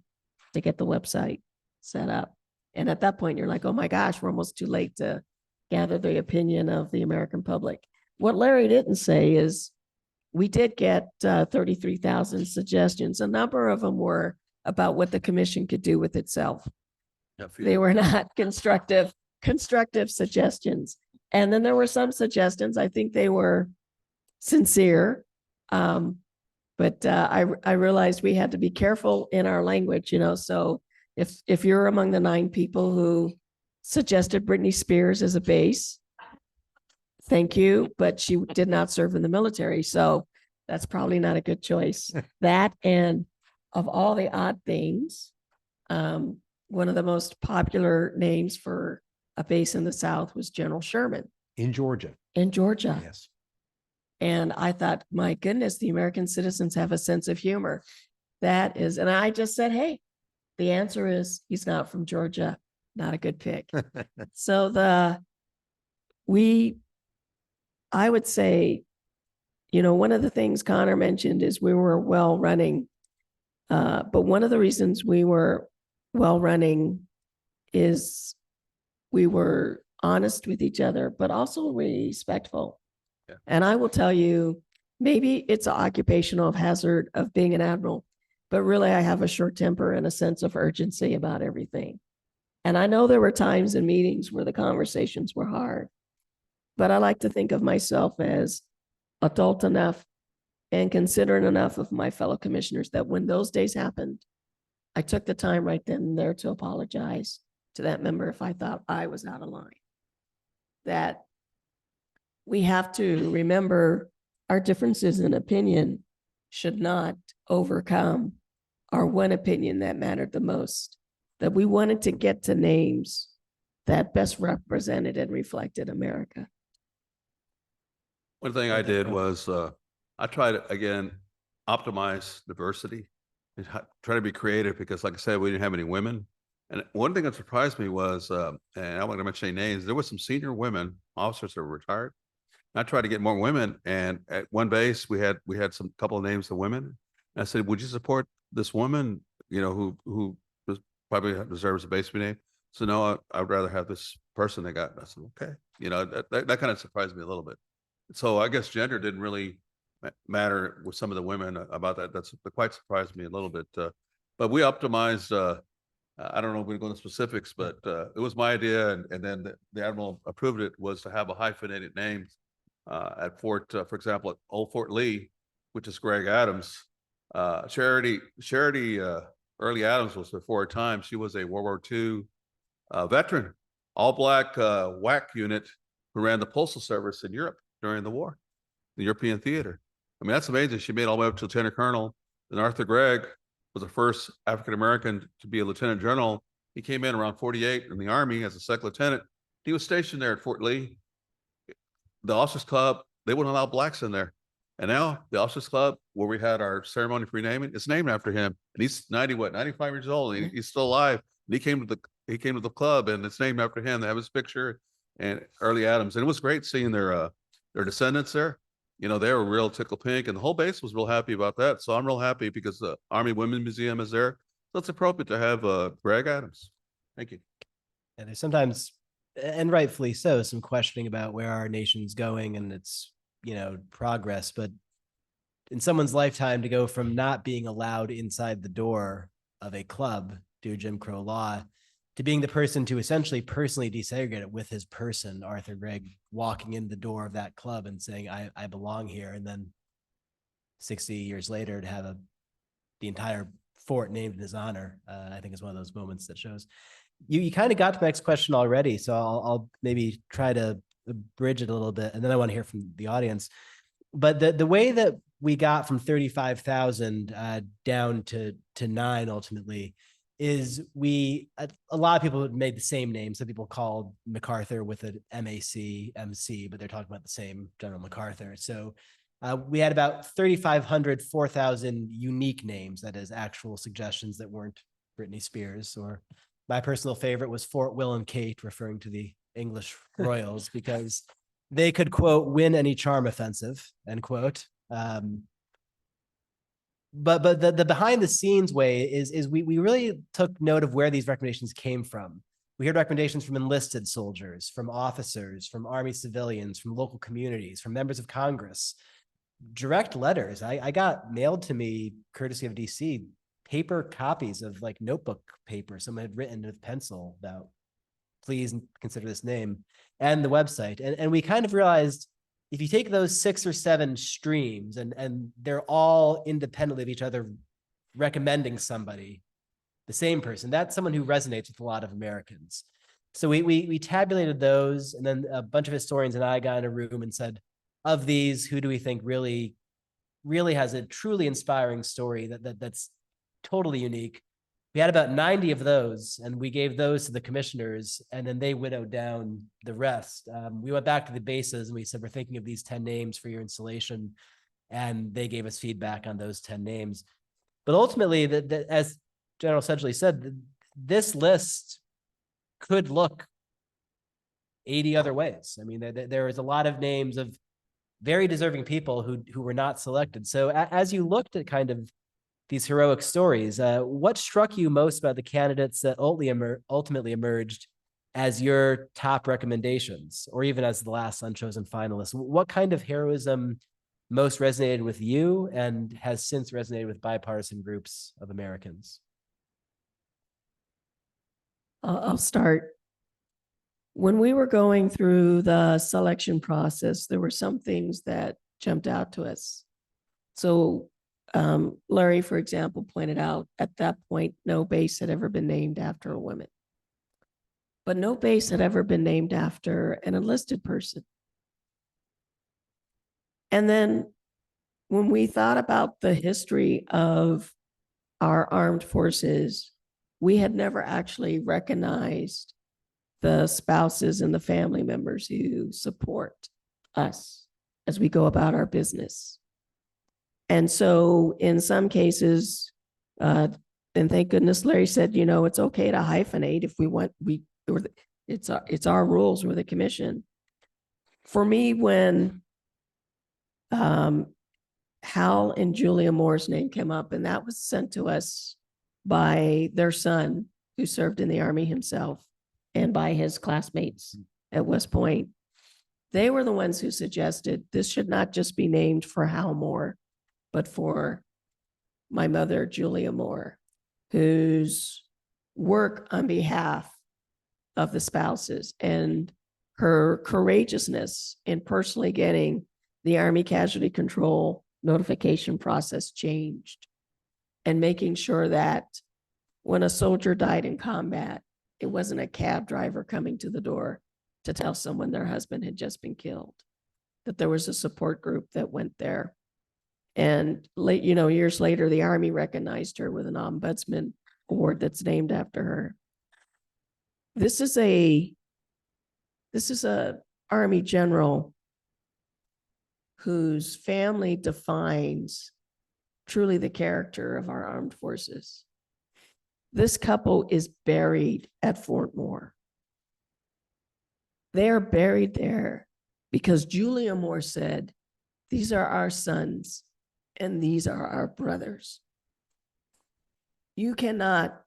to get the website set up. And at that point, you're like, oh my gosh, we're almost too late to gather the opinion of the American public. What Larry didn't say is we did get 33,000 suggestions. A number of them were about what the commission could do with itself. They were not constructive suggestions. And then there were some suggestions, I think they were sincere. But I realized we had to be careful in our language, so if you're among the 9 people who suggested Britney Spears as a base, thank you, but she did not serve in the military. So that's probably not a good choice. That, and of all the odd things, one of the most popular names for a base in the South was General Sherman In Georgia. in Georgia. Yes. And I thought, my goodness, the American citizens have a sense of humor. That is, and I just said, hey, the answer is he's not from Georgia. Not a good pick. So I would say, one of the things Connor mentioned is we were well running. But one of the reasons we were well running is we were honest with each other, but also respectful. Yeah. And I will tell you, maybe it's an occupational hazard of being an admiral, but really I have a short temper and a sense of urgency about everything. And I know there were times in meetings where the conversations were hard, but I like to think of myself as adult enough and considerate enough of my fellow commissioners that when those days happened, I took the time right then and there to apologize to that member if I thought I was out of line. That we have to remember our differences in opinion should not overcome our one opinion that mattered the most, that we wanted to get to names that best represented and reflected America. One thing I did was I tried to, again, optimize diversity and try to be creative because, like I said, we didn't have any women. And one thing that surprised me was, and I'm not going to mention any names, there were some senior women officers that were retired. I tried to get more women, and at one base we had some couple of names of women. And I said, "Would you support this woman? Who probably deserves a base name?" So no, I'd rather have this person they got. And I said, "Okay," that kind of surprised me a little bit. So I guess gender didn't really matter with some of the women about that. That quite surprised me a little bit. But we optimized. I don't know if we're going to specifics, but it was my idea, and then the Admiral approved it, was to have a hyphenated name at Fort, for example, at Old Fort Lee, which is Greg Adams. Charity Early Adams was before her time. She was a World War II veteran, all-black WAC unit who ran the postal service in Europe during the war, the European theater. I mean, that's amazing. She made all the way up to Lieutenant Colonel. And Arthur Gregg was the first African-American to be a Lieutenant General. He came in around 48 in the Army as a second lieutenant. He was stationed there at Fort Lee. The Officers Club, they wouldn't allow blacks in there. And now the Officers Club, where we had our ceremony for renaming, it's named after him. And he's 95 years old. And he's still alive. And he came to the club, and it's named after him. They have his picture and Early Adams. And it was great seeing their descendants there. They were real tickle pink, and the whole base was real happy about that. So I'm real happy because the Army Women's Museum is there. So it's appropriate to have Greg Adams. Thank you. And there's sometimes, and rightfully so, some questioning about where our nation's going and its, progress. But in someone's lifetime, to go from not being allowed inside the door of a club due to Jim Crow law to being the person to essentially personally desegregate it with his person, Arthur Gregg, walking in the door of that club and saying, I belong here. And then 60 years later to have the entire fort named in his honor, I think is one of those moments that shows. You kind of got to the next question already, so I'll maybe try to bridge it a little bit, and then I want to hear from the audience. But the way that we got from 35,000 down to 9 ultimately is a lot of people made the same name. Some people called MacArthur with an MAC, MC, but they're talking about the same General MacArthur. So we had about 3,500, 4,000 unique names, that is actual suggestions that weren't Britney Spears. Or my personal favorite was Fort Will and Kate, referring to the English royals, because they could, quote, win any charm offensive, end quote. But the behind the scenes way is we really took note of where these recommendations came from. We heard recommendations from enlisted soldiers, from officers, from Army civilians, from local communities, from members of Congress. Direct letters. I got mailed to me, courtesy of DC, paper copies of like notebook paper someone had written with pencil about, please consider this name, and the website. And we kind of realized, if you take those 6 or 7 streams and they're all independently of each other recommending somebody, the same person, that's someone who resonates with a lot of Americans. So we tabulated those, and then a bunch of historians and I got in a room and said, of these, who do we think really has a truly inspiring story that's totally unique? We had about 90 of those, and we gave those to the commissioners, and then they widowed down the rest. We went back to the bases and we said, we're thinking of these 10 names for your installation, and they gave us feedback on those 10 names. But ultimately, as General Sedgley said, this list could look 80 other ways. I mean, there is a lot of names of very deserving people who were not selected. So as you looked at kind of these heroic stories, what struck you most about the candidates that ultimately emerged as your top recommendations, or even as the last unchosen finalists? What kind of heroism most resonated with you and has since resonated with bipartisan groups of Americans? I'll start. When we were going through the selection process, there were some things that jumped out to us. So Larry, for example, pointed out at that point, no base had ever been named after a woman, but no base had ever been named after an enlisted person. And then when we thought about the history of our armed forces, we had never actually recognized the spouses and the family members who support us as we go about our business. And so in some cases, and thank goodness Larry said, it's okay to hyphenate if we want, it's our rules, we're the commission. For me, when Hal and Julia Moore's name came up, and that was sent to us by their son, who served in the Army himself, and by his classmates at West Point, they were the ones who suggested this should not just be named for Hal Moore, but for my mother, Julia Moore, whose work on behalf of the spouses and her courageousness in personally getting the Army Casualty Control notification process changed, and making sure that when a soldier died in combat, it wasn't a cab driver coming to the door to tell someone their husband had just been killed, that there was a support group that went there. And years later, the Army recognized her with an ombudsman award that's named after her. This is a Army general whose family defines truly the character of our armed forces. This couple is buried at Fort Moore. They are buried there because Julia Moore said, these are our sons and these are our brothers. You cannot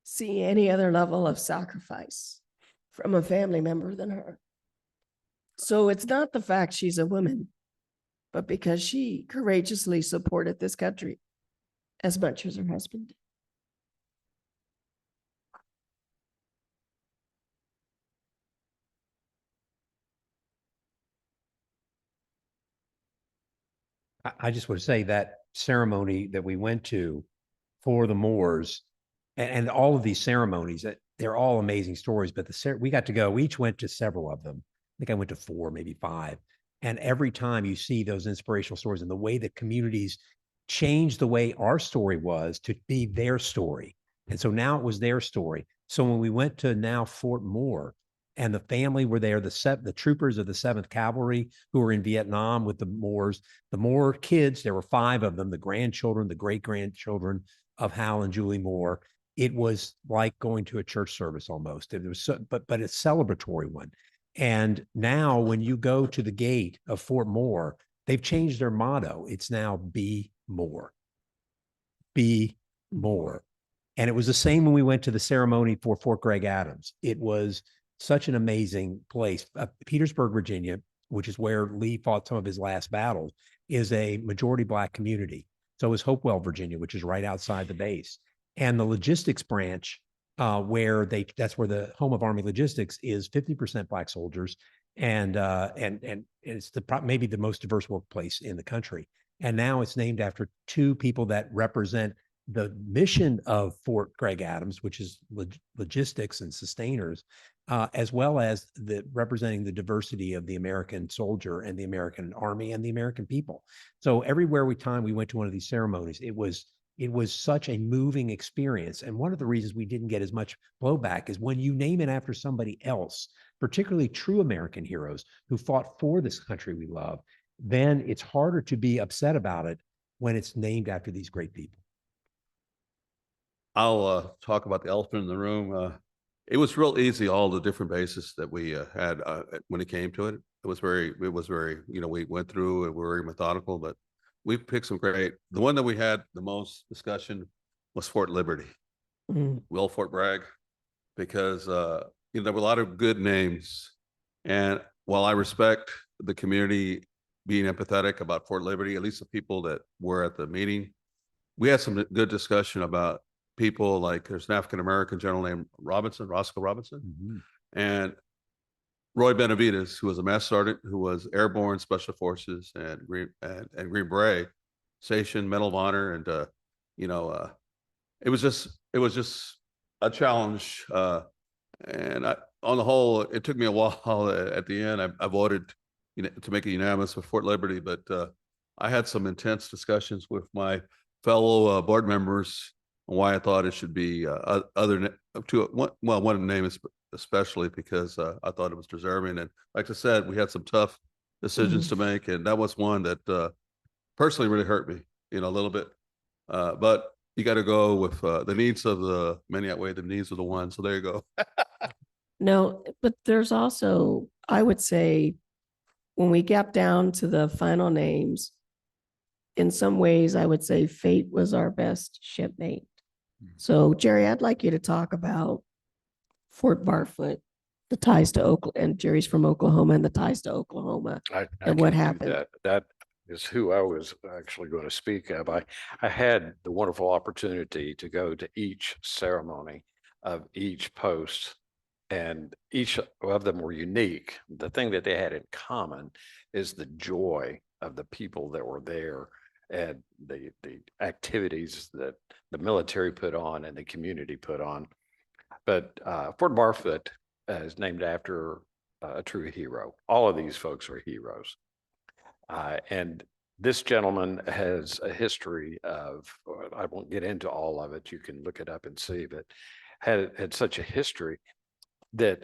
see any other level of sacrifice from a family member than her. So it's not the fact she's a woman, but because she courageously supported this country as much as her husband did. I just want to say that ceremony that we went to for the Moors and all of these ceremonies, that they're all amazing stories, but we got to go, we each went to several of them. I think I went to 4, maybe 5. And every time you see those inspirational stories and the way that communities changed the way our story was to be their story. And so now it was their story. So when we went to now Fort Moore, and the family were there, the troopers of the 7th Cavalry who were in Vietnam with the Moors, the Moore kids, there were 5 of them, the grandchildren, the great-grandchildren of Hal and Julie Moore. It was like going to a church service almost. It was but a celebratory one. And now when you go to the gate of Fort Moore, they've changed their motto. It's now be more. Be more. And it was the same when we went to the ceremony for Fort Gregg Adams. It was such an amazing place. Petersburg, Virginia, which is where Lee fought some of his last battles, is a majority Black community. So is Hopewell, Virginia, which is right outside the base. And the logistics branch, that's where the home of Army Logistics is, 50% Black soldiers. And it's maybe the most diverse workplace in the country. And now it's named after 2 people that represent the mission of Fort Gregg Adams, which is logistics and sustainers, as well as representing the diversity of the American soldier and the American Army and the American people. So everywhere we went to one of these ceremonies, it was such a moving experience. And one of the reasons we didn't get as much blowback is when you name it after somebody else, particularly true American heroes who fought for this country we love, then it's harder to be upset about it when it's named after these great people. I'll talk about the elephant in the room. It was real easy, all the different bases that we had when it came to it. It was very, we went through and we were very methodical, but we picked some great. The one that we had the most discussion was Fort Liberty, Will Fort Bragg, because there were a lot of good names. And while I respect the community being empathetic about Fort Liberty, at least the people that were at the meeting, we had some good discussion about people like there's an African-American general named Roscoe Robinson, and Roy Benavides, who was a master sergeant, who was airborne special forces and Green Beret station, Medal of Honor. And, it was just a challenge. And on the whole, it took me a while at the end. I voted to make it unanimous with Fort Liberty, but I had some intense discussions with my fellow board members on why I thought it should be one name especially because I thought it was deserving. And like I said, we had some tough decisions to make, and that was one that personally really hurt me, a little bit. But you got to go with the needs of the many outweigh the needs of the one. So there you go. No, but there's also, I would say, when we got down to the final names, in some ways, I would say fate was our best shipmate. So, Jerry, I'd like you to talk about Fort Barfoot, the ties to Oklahoma, and Jerry's from Oklahoma, and the ties to Oklahoma, and what happened. That is who I was actually going to speak of. I had the wonderful opportunity to go to each ceremony of each post, and each of them were unique. The thing that they had in common is the joy of the people that were there and the activities that the military put on and the community put on. But Fort Barfoot is named after a true hero. All of these folks are heroes. And this gentleman has a history of, I won't get into all of it, you can look it up and see, but had such a history that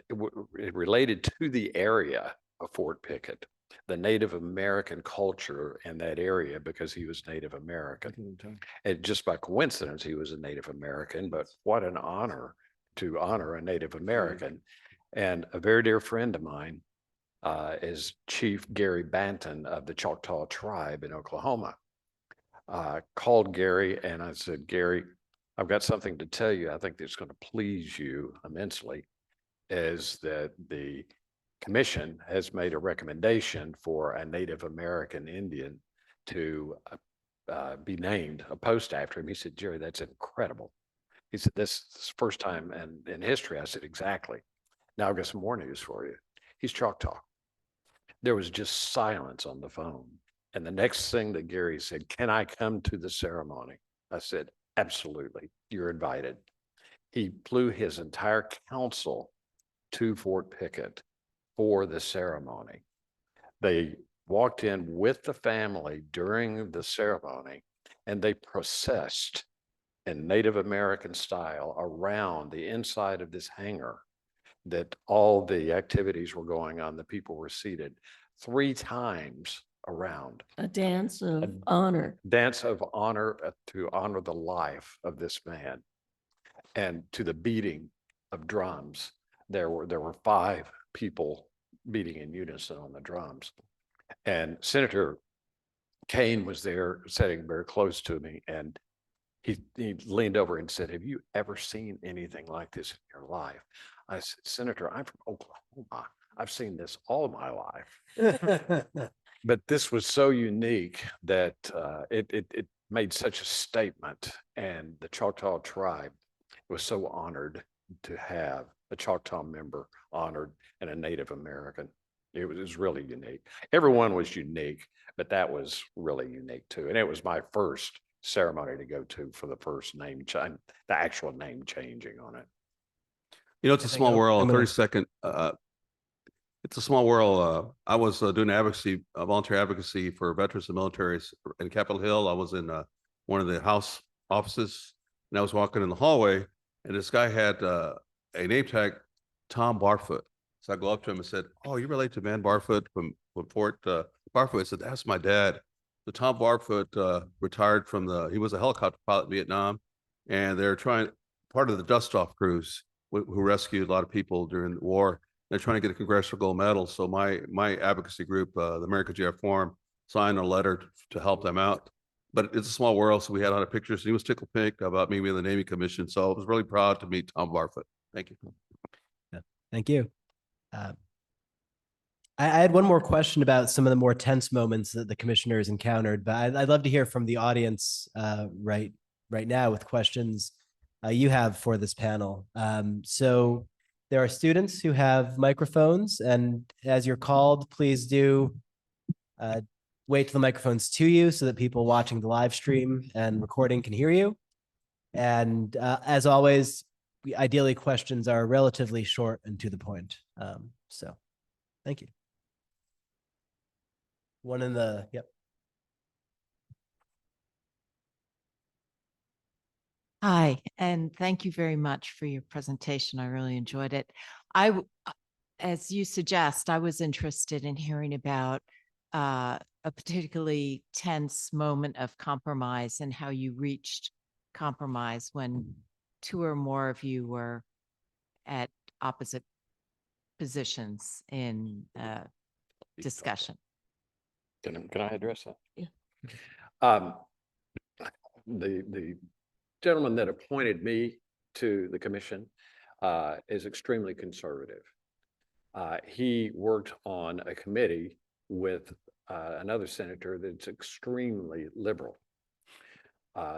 it related to the area of Fort Pickett, the Native American culture in that area, because he was Native American. And just by coincidence, he was a Native American, but what an honor to honor a Native American. And a very dear friend of mine is Chief Gary Banton of the Choctaw tribe in Oklahoma. Called Gary and I said, Gary, I've got something to tell you. I think that's going to please you immensely, is that the commission has made a recommendation for a Native American Indian to be named a post after him. He said, Jerry, that's incredible. He said, this is the first time in history. I said, exactly. Now I've got some more news for you. He's Choctaw. There was just silence on the phone. And the next thing that Gary said, can I come to the ceremony? I said, absolutely, you're invited. He flew his entire council to Fort Pickett for the ceremony. They walked in with the family during the ceremony and they processed in Native American style around the inside of this hangar that all the activities were going on. The people were seated 3 times around. A dance of honor. Dance of honor to honor the life of this man. And to the beating of drums, there were 5 people beating in unison on the drums. And Senator Kane was there sitting very close to me, and he leaned over and said, have you ever seen anything like this in your life? I said, Senator, I'm from Oklahoma. I've seen this all my life. But this was so unique that it made such a statement, and the Choctaw tribe was so honored to have a Choctaw member honored and a Native American. It was really unique. Everyone was unique, but that was really unique too. And it was my first ceremony to go to for the first name change, the actual name changing on it. You know, it's a I think small I'm world. gonna- 30-second. It's a small world. I was doing advocacy, volunteer advocacy for veterans and militaries in Capitol Hill. I was in one of the House offices, and I was walking in the hallway, and this guy had a name tag, Tom Barfoot. So I go up to him and said, "Oh, you relate to Man Barfoot from Fort Barfoot?" I said, "That's my dad." So Tom Barfoot retired from he was a helicopter pilot in Vietnam, and they're part of the dust-off crews who rescued a lot of people during the war. They're trying to get a Congressional Gold Medal. So my advocacy group, the American GF Forum, signed a letter to help them out. But it's a small world, so we had a lot of pictures. He was tickled pink about me being in the Naming Commission. So I was really proud to meet Tom Barfoot. Thank you. Yeah, thank you. I had one more question about some of the more tense moments that the commissioners encountered, but I'd love to hear from the audience right now with questions you have for this panel. So there are students who have microphones, and as you're called, please do wait till the microphone's to you so that people watching the live stream and recording can hear you. And as always, ideally questions are relatively short and to the point. So thank you. One in the, yep. Hi, and thank you very much for your presentation. I really enjoyed it. As you suggest, I was interested in hearing about a particularly tense moment of compromise and how you reached compromise when 2 or more of you were at opposite positions in discussion. Can I address that? Yeah. The gentleman that appointed me to the commission is extremely conservative. He worked on a committee with another senator that's extremely liberal.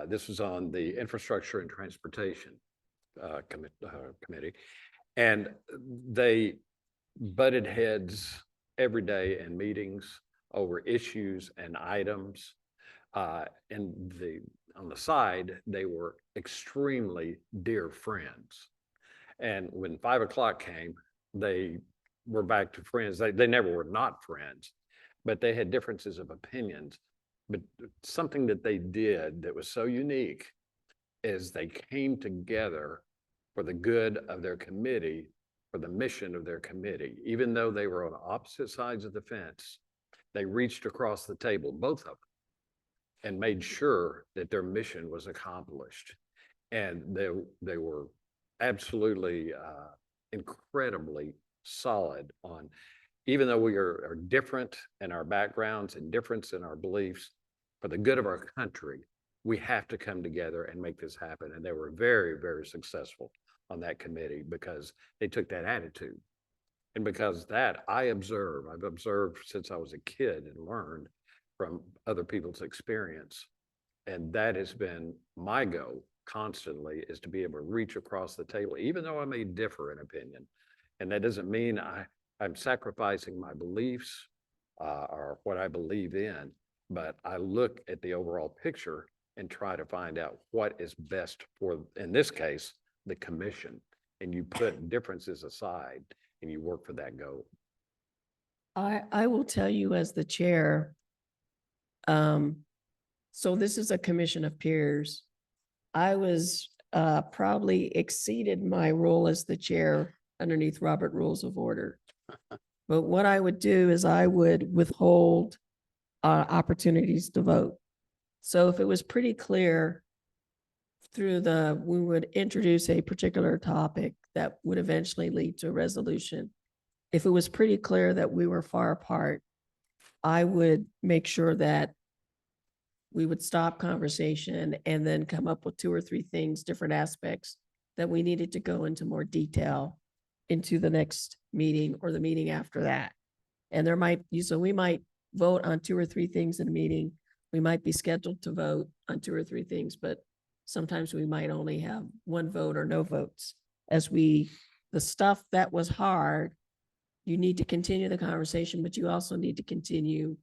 This was on the Infrastructure and Transportation Committee, and they butted heads every day in meetings over issues and items. And on the side, they were extremely dear friends. And when 5 o'clock came, they were back to friends. They never were not friends, but they had differences of opinions. But something that they did that was so unique is they came together for the good of their committee, for the mission of their committee. Even though they were on opposite sides of the fence, they reached across the table, both of them, and made sure that their mission was accomplished. And they were absolutely incredibly solid on, even though we are different in our backgrounds and difference in our beliefs, for the good of our country, we have to come together and make this happen. And they were very, very successful on that committee because they took that attitude. And because that I've observed since I was a kid and learned from other people's experience. And that has been my goal constantly, is to be able to reach across the table, even though I may differ in opinion. And that doesn't mean I'm sacrificing my beliefs or what I believe in, but I look at the overall picture and try to find out what is best for, in this case, the commission. And you put differences aside and you work for that goal. I will tell you as the chair, so this is a commission of peers. I was probably exceeded my role as the chair underneath Robert Rules of Order. But what I would do is I would withhold opportunities to vote. So if it was pretty clear we would introduce a particular topic that would eventually lead to a resolution. If it was pretty clear that we were far apart, I would make sure that we would stop conversation and then come up with 2 or 3 things, different aspects that we needed to go into more detail into the next meeting or the meeting after that. And so we might vote on 2 or 3 things in a meeting. We might be scheduled to vote on 2 or 3 things, but sometimes we might only have 1 vote or no votes. The stuff that was hard, you need to continue the conversation, but you also need to continue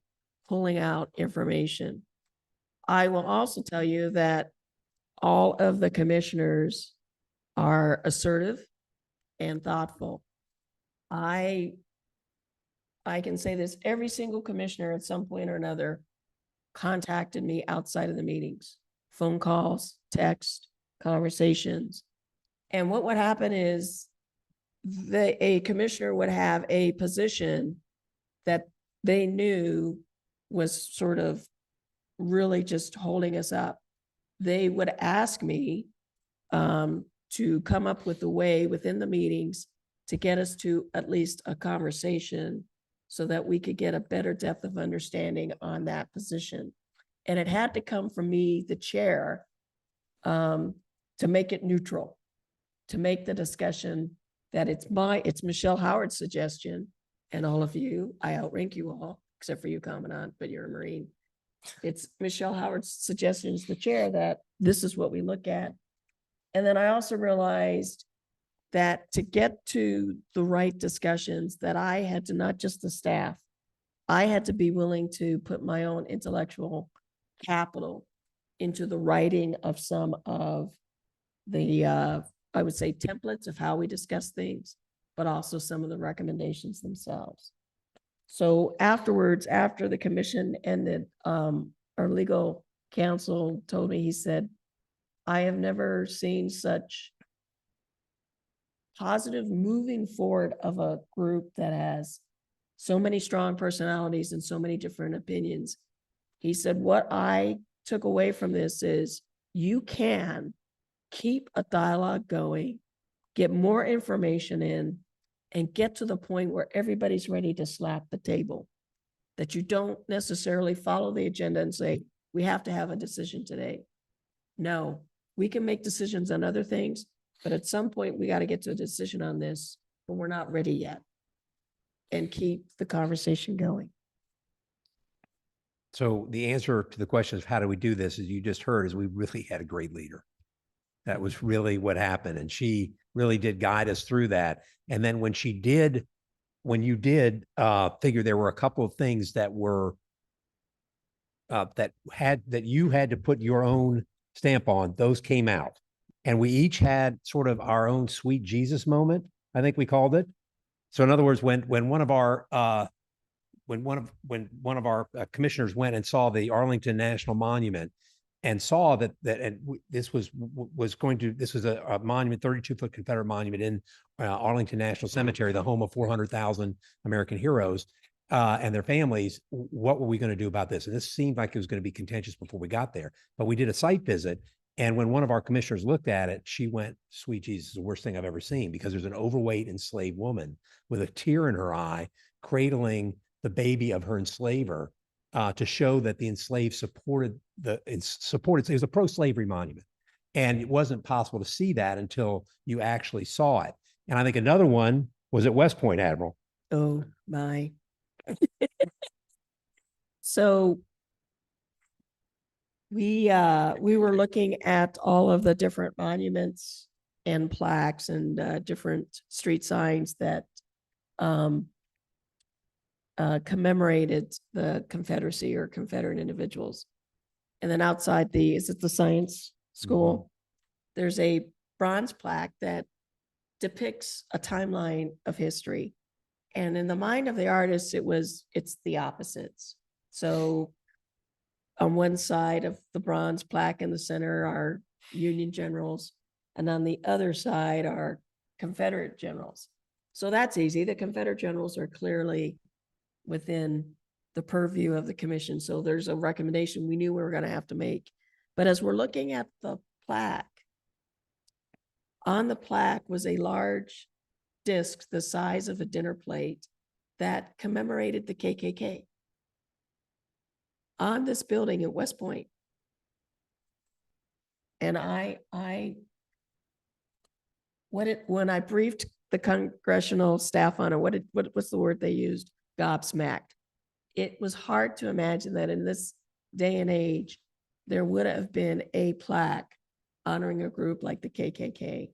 pulling out information. I will also tell you that all of the commissioners are assertive and thoughtful. I can say this, every single commissioner at some point or another contacted me outside of the meetings, phone calls, text, conversations. And what would happen is a commissioner would have a position that they knew was sort of really just holding us up. They would ask me to come up with a way within the meetings to get us to at least a conversation so that we could get a better depth of understanding on that position. And it had to come from me, the chair, to make it neutral, to make the discussion that it's Michelle Howard's suggestion, and all of you, I outrank you all, except for you, Commandant, but you're a Marine. It's Michelle Howard's suggestion as the chair that this is what we look at. And then I also realized that to get to the right discussions, that I had to, not just the staff, I had to be willing to put my own intellectual capital into the writing of some of the, I would say, templates of how we discuss things, but also some of the recommendations themselves. So afterwards, after the commission ended, our legal counsel told me, he said, I have never seen such positive moving forward of a group that has so many strong personalities and so many different opinions. He said, what I took away from this is you can keep a dialogue going, get more information in, and get to the point where everybody's ready to slap the table. That you don't necessarily follow the agenda and say, we have to have a decision today. No, we can make decisions on other things, but at some point we got to get to a decision on this, but we're not ready yet. And keep the conversation going. So the answer to the question of how do we do this, as you just heard, is we really had a great leader. That was really what happened. And she really did guide us through that. And then when you did figure there were a couple of things that were, that you had to put your own stamp on, those came out. And we each had sort of our own sweet Jesus moment, I think we called it. So in other words, when one of our commissioners went and saw the Arlington National Monument and saw this was a monument, 32-foot Confederate monument in Arlington National Cemetery, the home of 400,000 American heroes and their families. What were we going to do about this? And this seemed like it was going to be contentious before we got there, but we did a site visit. And when one of our commissioners looked at it, she went, sweet Jesus, the worst thing I've ever seen, because there's an overweight enslaved woman with a tear in her eye, cradling the baby of her enslaver to show that the enslaved supported, it was a pro-slavery monument. And it wasn't possible to see that until you actually saw it. And I think another one was at West Point, Admiral. Oh, my. So we were looking at all of the different monuments and plaques and different street signs that commemorated the Confederacy or Confederate individuals. And then outside is it the science school? There's a bronze plaque that depicts a timeline of history. And in the mind of the artist, it's the opposites. So on one side of the bronze plaque in the center are Union generals, and on the other side are Confederate generals. So that's easy. The Confederate generals are clearly within the purview of the commission. So there's a recommendation we knew we were going to have to make. But as we're looking at the plaque, on the plaque was a large disc the size of a dinner plate that commemorated the KKK on this building at West Point. And when I briefed the congressional staff on it, what's the word they used? Gobsmacked. It was hard to imagine that in this day and age, there would have been a plaque honoring a group like the KKK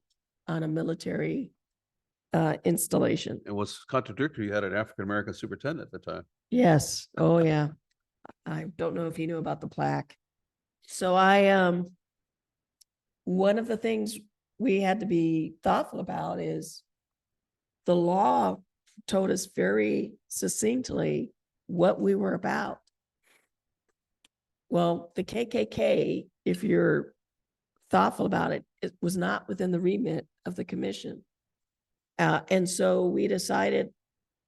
on a military installation. It was contradictory. You had an African-American superintendent at the time. Yes. Oh, yeah. I don't know if he knew about the plaque. So one of the things we had to be thoughtful about is the law told us very succinctly what we were about. Well, the KKK, if you're thoughtful about it, it was not within the remit of the commission. And so we decided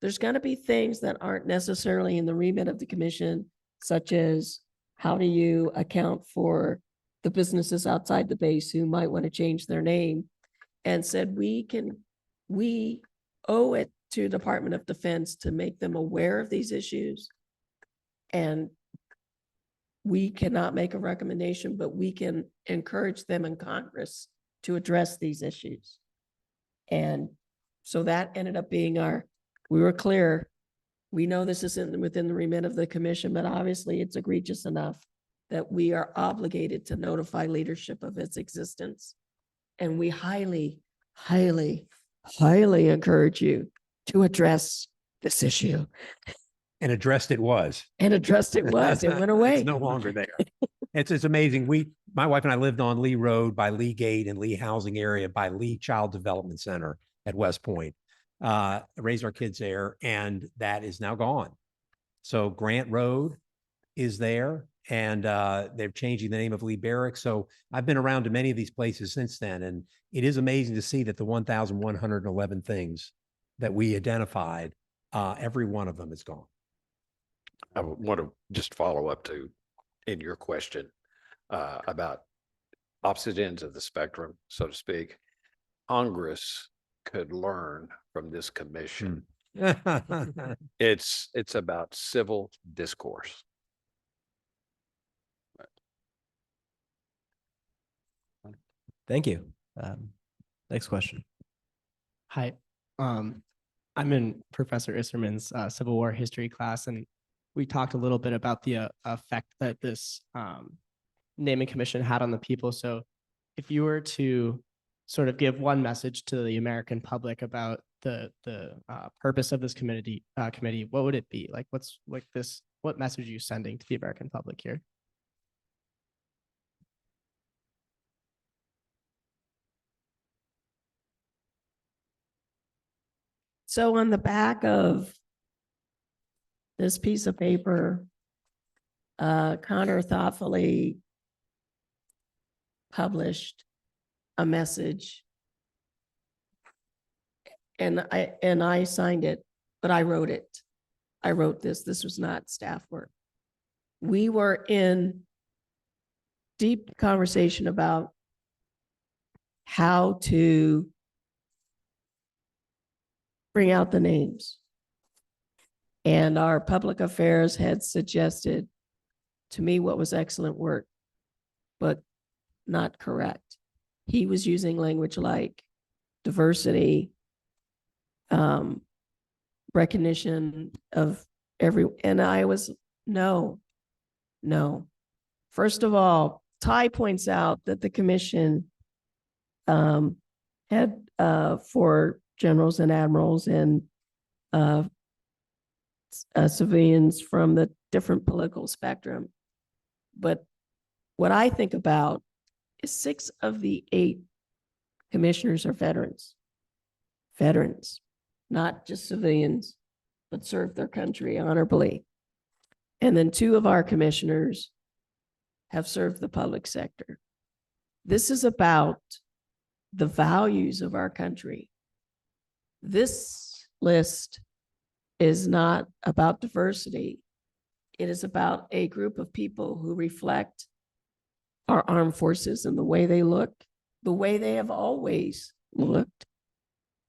there's going to be things that aren't necessarily in the remit of the commission, such as how do you account for the businesses outside the base who might want to change their name, and said we owe it to Department of Defense to make them aware of these issues. And we cannot make a recommendation, but we can encourage them in Congress to address these issues. And so that ended up being we were clear. We know this isn't within the remit of the commission, but obviously it's egregious enough that we are obligated to notify leadership of its existence. And we highly, highly, highly encourage you to address this issue. And addressed it was. And addressed it was. It went away. It's no longer there. It's amazing. My wife and I lived on Lee Road by Lee Gate and Lee Housing Area by Lee Child Development Center at West Point. Raised our kids there, and that is now gone. So Grant Road is there, and they're changing the name of Lee Barracks. So I've been around to many of these places since then, and it is amazing to see that the 1,111 things that we identified, every one of them is gone. I want to just follow up in your question about opposite ends of the spectrum, so to speak. Congress could learn from this commission. It's about civil discourse. Thank you. Next question. Hi, I'm in Professor Isserman's Civil War history class, and we talked a little bit about the effect that this naming commission had on the people. So if you were to sort of give one message to the American public about the purpose of this committee, what would it be? Like, what message are you sending to the American public here? So on the back of this piece of paper, Connor thoughtfully published a message, and I signed it, but I wrote it. I wrote this. This was not staff work. We were in deep conversation about how to bring out the names. And our public affairs had suggested to me what was excellent work, but not correct. He was using language like diversity, recognition of and I was, no. First of all, Ty points out that the commission had for generals and admirals and civilians from the different political spectrum. But what I think about is 6 of the 8 commissioners are veterans. Veterans, not just civilians, but served their country honorably. And then 2 of our commissioners have served the public sector. This is about the values of our country. This list is not about diversity. It is about a group of people who reflect our armed forces and the way they look, the way they have always looked,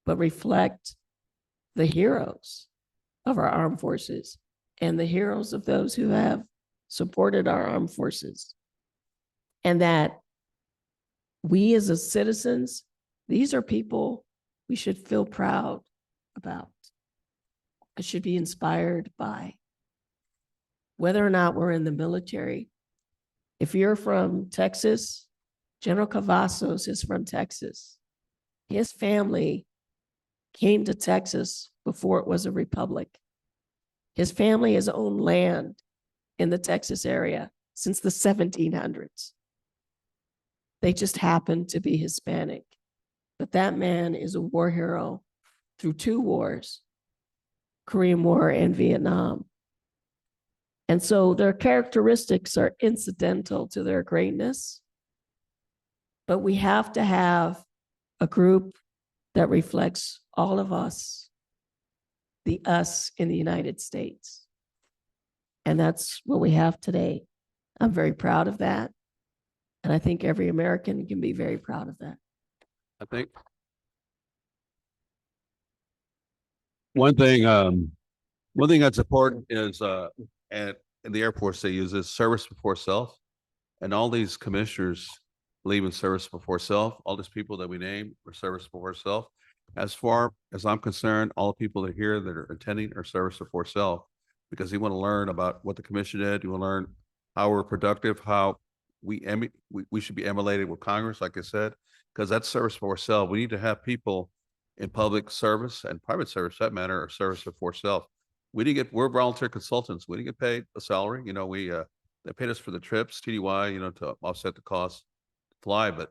but reflect the heroes of our armed forces and the heroes of those who have supported our armed forces. And that we as citizens, these are people we should feel proud about. I should be inspired by. Whether or not we're in the military, if you're from Texas, General Cavazos is from Texas. His family came to Texas before it was a republic. His family has owned land in the Texas area since the 1700s. They just happen to be Hispanic. But that man is a war hero through 2 wars, Korean War and Vietnam. And so their characteristics are incidental to their greatness. But we have to have a group that reflects all of us, the us in the United States. And that's what we have today. I'm very proud of that. And I think every American can be very proud of that. I think one thing that's important is, and in the Air Force, they use this service before self. And all these commissioners believe in service before self. All these people that we name are service before self. As far as I'm concerned, all the people that are here that are attending are service before self, because you want to learn about what the commission did. You want to learn how we're productive, how we should be emulated with Congress, like I said, because that's service before self. We need to have people in public service and private service, for that matter, or service before self. We're volunteer consultants. We didn't get paid a salary. You know, they paid us for the trips, TDY, you know, to offset the cost to fly, but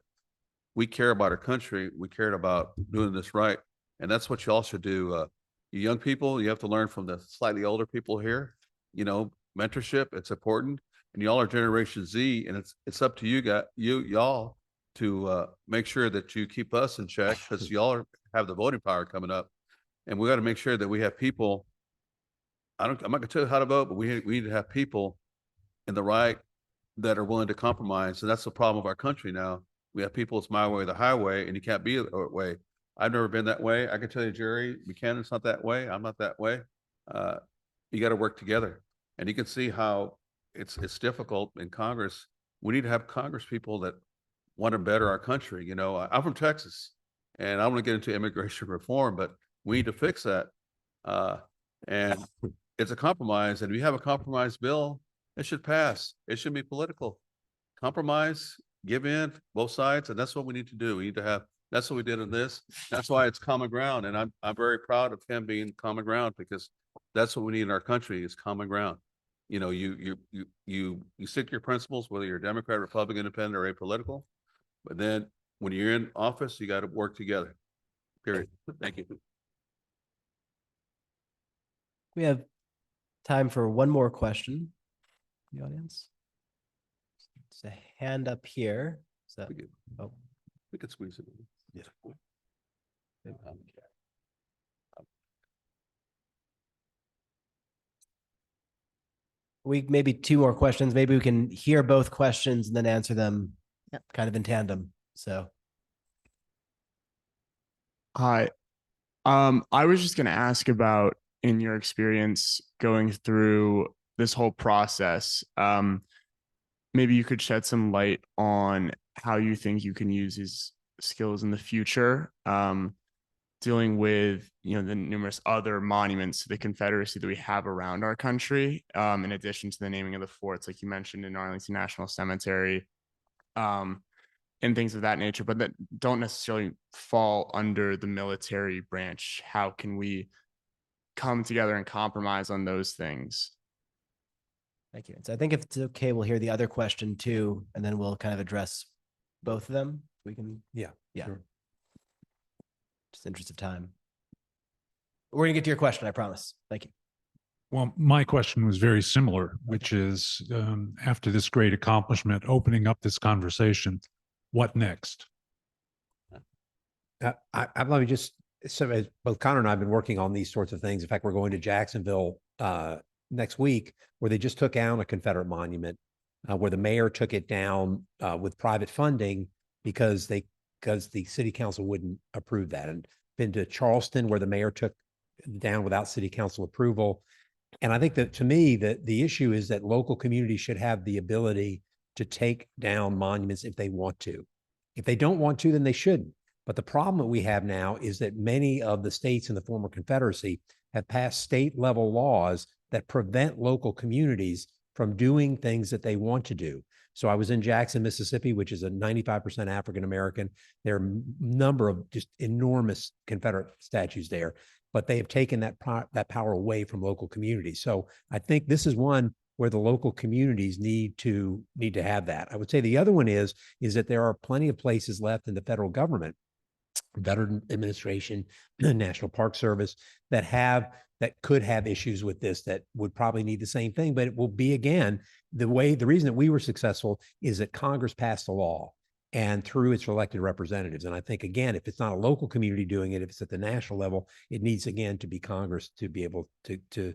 we care about our country. We cared about doing this right. And that's what you all should do. You young people, you have to learn from the slightly older people here. You know, mentorship, it's important. And y'all are Generation Z, and it's up to y'all to make sure that you keep us in check, because y'all have the voting power coming up. And we got to make sure that we have people. I'm not gonna tell you how to vote, but we need to have people in the right that are willing to compromise. And that's the problem of our country now. We have people, it's my way or the highway, and you can't be that way. I've never been that way. I can tell you, Jerry Buchanan's not that way. I'm not that way. You got to work together. And you can see how it's difficult in Congress. We need to have Congress people that want to better our country. You know, I'm from Texas, and I want to get into immigration reform, but we need to fix that. And it's a compromise. And if you have a compromise bill, it should pass. It should be political. Compromise, give in, both sides, and that's what we need to do. We need to have. That's what we did in this. That's why it's common ground, and I'm very proud of him being common ground, because that's what we need in our country is common ground. You know, you stick to your principles, whether you're Democrat, Republican, Independent, or apolitical. But then when you're in office, you got to work together. Period. Thank you. We have time for one more question. The audience. It's a hand up here. So, We could squeeze it in. Yeah. We maybe 2 more questions. Maybe we can hear both questions and then answer them kind of in tandem. So. Hi. I was just going to ask about, in your experience going through this whole process, maybe you could shed some light on how you think you can use these skills in the future, dealing with, you know, the numerous other monuments to the Confederacy that we have around our country, in addition to the naming of the forts, like you mentioned in Arlington National Cemetery, and things of that nature, but that don't necessarily fall under the military branch. How can we come together and compromise on those things. Thank you. So I think if it's okay, we'll hear the other question too, and then we'll kind of address both of them. We can, Yeah. yeah, sure. just interest of time. We're gonna get to your question, I promise. Thank you. Well, my question was very similar, which is, after this great accomplishment, opening up this conversation, what next? I'd love to just, so as both Connor and I have been working on these sorts of things. In fact, we're going to Jacksonville next week, where they just took down a Confederate monument, where the mayor took it down with private funding because the city council wouldn't approve that. And been to Charleston, where the mayor took it down without city council approval. And I think that, to me, that the issue is that local communities should have the ability to take down monuments if they want to. If they don't want to, then they shouldn't. But the problem that we have now is that many of the states in the former Confederacy have passed state level laws that prevent local communities from doing things that they want to do. So I was in Jackson, Mississippi, which is a 95% African American. There are a number of just enormous Confederate statues there, but they have taken that power away from local communities. So I think this is one where the local communities need to have that. I would say the other one is that there are plenty of places left in the federal government, Veteran Administration, National Park Service, that could have issues with this, that would probably need the same thing. But it will be, again, the reason that we were successful is that Congress passed a law, and through its elected representatives. And I think, again, if it's not a local community doing it, if it's at the national level, it needs, again, to be Congress to be able to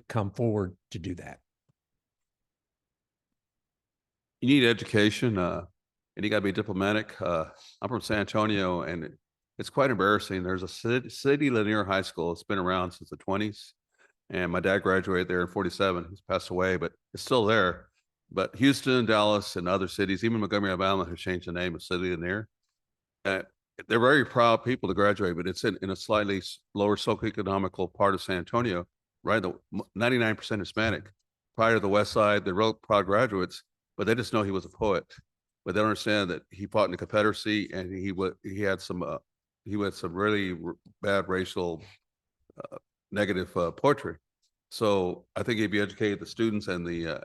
come forward to do that. You need education, and you got to be diplomatic. I'm from San Antonio, and it's quite embarrassing. There's a city Lanier High School. It's been around since the 20s, and my dad graduated there in 47. He's passed away, but it's still there. But Houston, Dallas, and other cities, even Montgomery, Alabama, have changed the name of City Lanier. They're very proud people to graduate, but it's in a slightly lower socioeconomical part of San Antonio, right? The 99% Hispanic. Prior to the West Side, they're real proud graduates, but they just know he was a poet. But they don't understand that he fought in the Confederacy, and he had some really bad racial negative poetry. So I think if you educate the students and the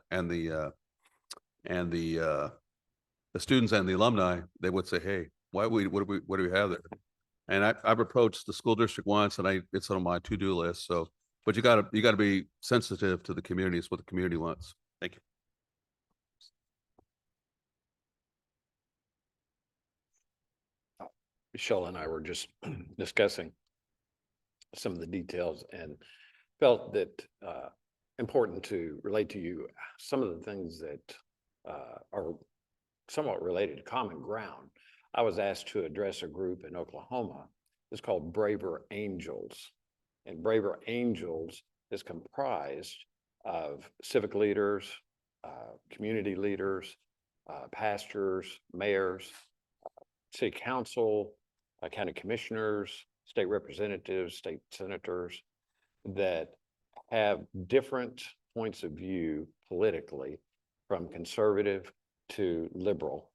students and the alumni, they would say, "Hey, what do we have there?" And I've approached the school district once, and it's on my to-do list. So, but you gotta be sensitive to the community. It's what the community wants. Thank you. Michelle and I were just discussing some of the details and felt that important to relate to you some of the things that are somewhat related to common ground. I was asked to address a group in Oklahoma. It's called Braver Angels. And Braver Angels is comprised of civic leaders, community leaders, pastors, mayors, city council, county commissioners, state representatives, state senators that have different points of view politically, from conservative to liberal,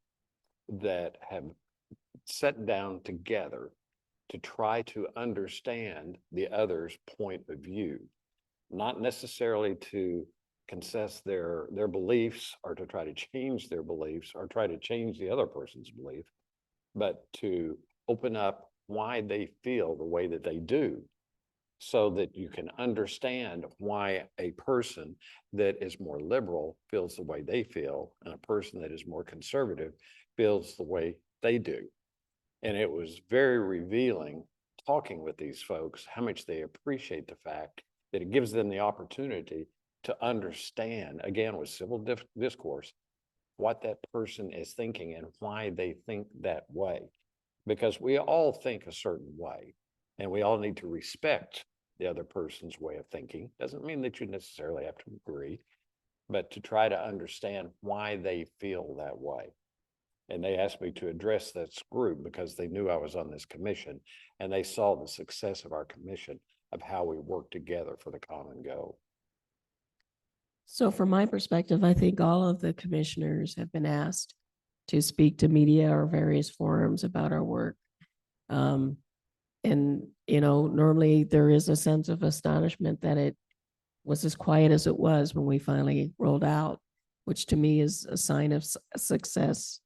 that have sat down together to try to understand the other's point of view, not necessarily to concess their beliefs or to try to change their beliefs or try to change the other person's belief, but to open up why they feel the way that they do, so that you can understand why a person that is more liberal feels the way they feel and a person that is more conservative feels the way they do. And it was very revealing talking with these folks, how much they appreciate the fact that it gives them the opportunity to understand, again, with civil discourse, what that person is thinking and why they think that way. Because we all think a certain way, and we all need to respect the other person's way of thinking. Doesn't mean that you necessarily have to agree, but to try to understand why they feel that way. And they asked me to address this group because they knew I was on this commission, and they saw the success of our commission, of how we work together for the common goal. So from my perspective, I think all of the commissioners have been asked to speak to media or various forums about our work. And And, normally there is a sense of astonishment that it was as quiet as it was when we finally rolled out, which to me is a sign of success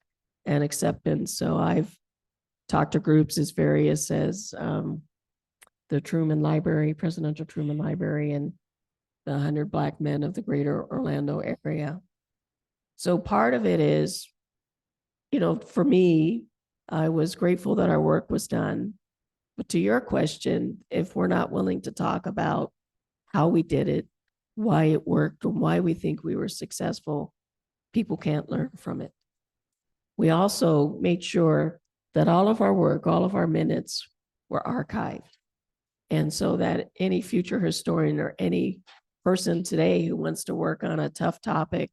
and acceptance. So I've talked to groups as various as the Truman Library, Presidential Truman Library, and the 100 Black Men of the greater Orlando area. So part of it is, for me, I was grateful that our work was done. But to your question, if we're not willing to talk about how we did it, why it worked, and why we think we were successful, people can't learn from it. We also made sure that all of our work, all of our minutes were archived. And so that any future historian or any person today who wants to work on a tough topic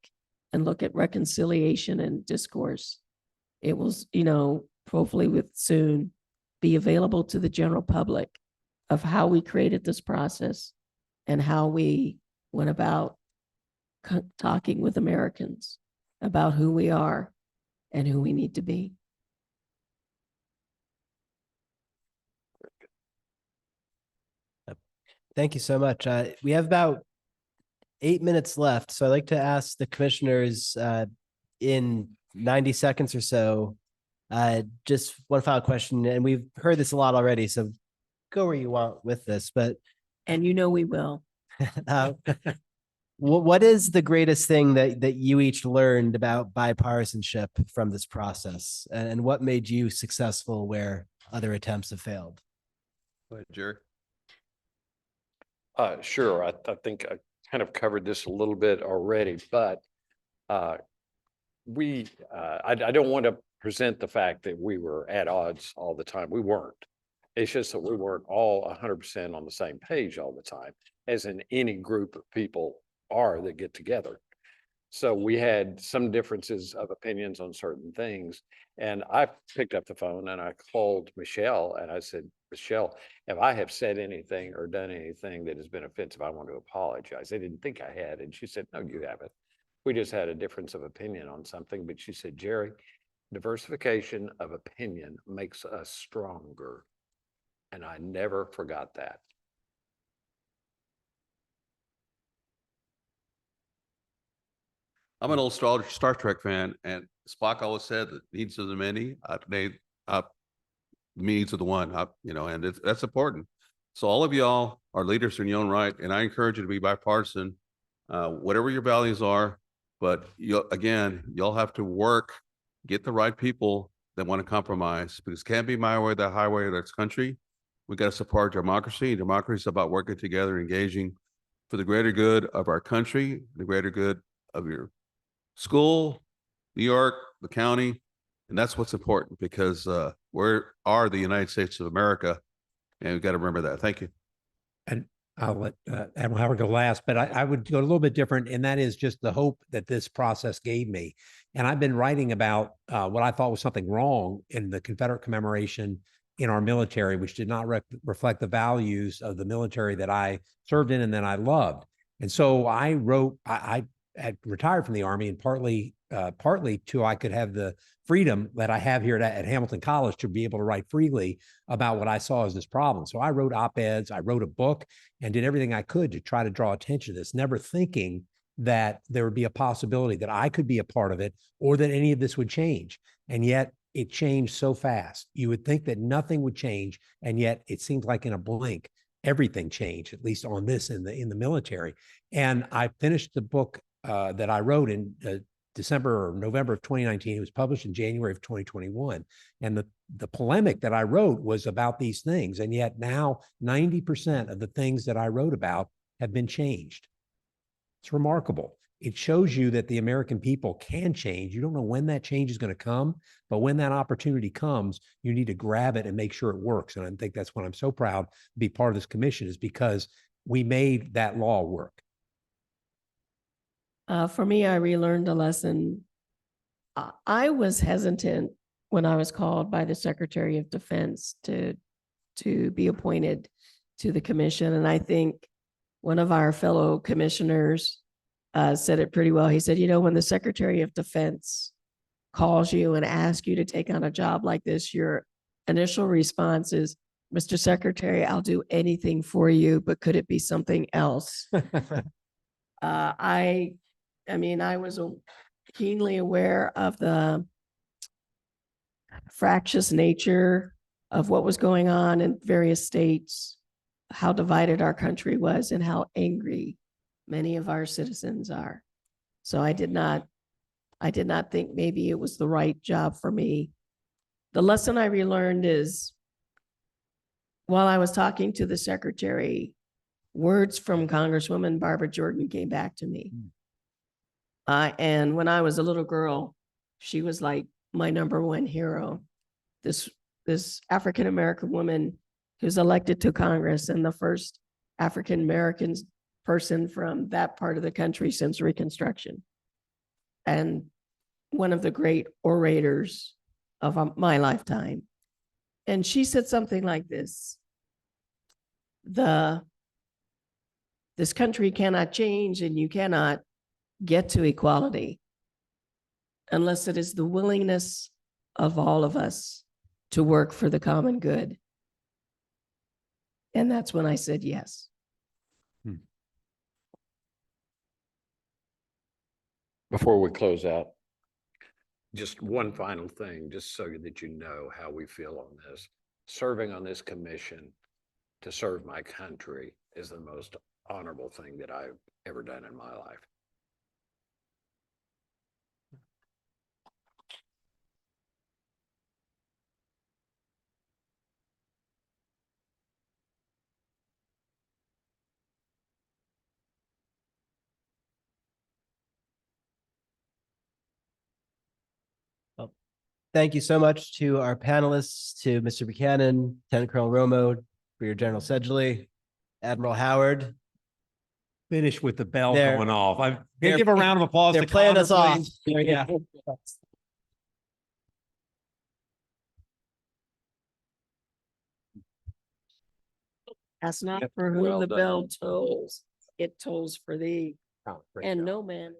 and look at reconciliation and discourse, it will, hopefully with soon be available to the general public of how we created this process and how we went about talking with Americans about who we are and who we need to be. Thank you so much. We have about 8 minutes left. So I'd like to ask the commissioners in 90 seconds or so, just one final question. And we've heard this a lot already, so go where you want with this. But And we will. what is the greatest thing that you each learned about bipartisanship from this process? And what made you successful where other attempts have failed? Go ahead, Jerry. Sure. I think I kind of covered this a little bit already, but I don't want to present the fact that we were at odds all the time. We weren't. It's just that we weren't all 100% on the same page all the time, as in any group of people are that get together. So we had some differences of opinions on certain things. And I picked up the phone and I called Michelle and I said, Michelle, if I have said anything or done anything that has been offensive, I want to apologize. I didn't think I had. And she said, no, you haven't. We just had a difference of opinion on something. But she said, Jerry, diversification of opinion makes us stronger. And I never forgot that. I'm an old Star Trek fan, and Spock always said that needs of the many outweigh the needs of the one. And that's important. So all of y'all are leaders in your own right, and I encourage you to be bipartisan, whatever your values are. But you'll have to work, get the right people that want to compromise, because it can't be my way, the highway of this country. We got to support democracy. Democracy is about working together, engaging for the greater good of our country, the greater good of your school, New York, the county. And that's what's important, because we are the United States of America, and we've got to remember that. Thank you. And I'll let Admiral Howard go last, but I would go a little bit different, and that is just the hope that this process gave me. And I've been writing about what I thought was something wrong in the Confederate commemoration in our military, which did not reflect the values of the military that I served in and that I loved. And so I wrote, I had retired from the Army, and partly to I could have the freedom that I have here at Hamilton College to be able to write freely about what I saw as this problem. So I wrote op-eds, I wrote a book, and did everything I could to try to draw attention to this, never thinking that there would be a possibility that I could be a part of it or that any of this would change. And yet it changed so fast. You would think that nothing would change, and yet it seems like in a blink, everything changed, at least on this in the military. And I finished the book that I wrote in December or November of 2019. It was published in January of 2021. And the polemic that I wrote was about these things. And yet now 90% of the things that I wrote about have been changed. It's remarkable. It shows you that the American people can change. You don't know when that change is going to come, but when that opportunity comes, you need to grab it and make sure it works. And I think that's what I'm so proud to be part of this commission, is because we made that law work. For me, I relearned a lesson. I was hesitant when I was called by the Secretary of Defense to be appointed to the commission. And I think one of our fellow commissioners said it pretty well. He said, when the Secretary of Defense calls you and asks you to take on a job like this, your initial response is, Mr. Secretary, I'll do anything for you, but could it be something else? I mean, I was keenly aware of the fractious nature of what was going on in various states, how divided our country was, and how angry many of our citizens are. So I did not think maybe it was the right job for me. The lesson I relearned is, while I was talking to the secretary, words from Congresswoman Barbara Jordan came back to me. And when I was a little girl, she was like my number one hero. This African-American woman who's elected to Congress and the first African-American person from that part of the country since Reconstruction. And one of the great orators of my lifetime. And she said something like this: this country cannot change and you cannot get to equality unless it is the willingness of all of us to work for the common good. And that's when I said yes. Before we close out, just one final thing, just so that you know how we feel on this. Serving on this commission to serve my country is the most honorable thing that I've ever done in my life. Thank you so much to our panelists, to Mr. Buchanan, Lieutenant Colonel Romo, Brigadier General Sedgley, Admiral Howard. Finish with the bell They're- going off. I'm they're- gonna give a round of applause. They're to playing Connor, us off. please. Yeah. That's not Yep. for whom Well the done. bell tolls. It tolls for thee. And no man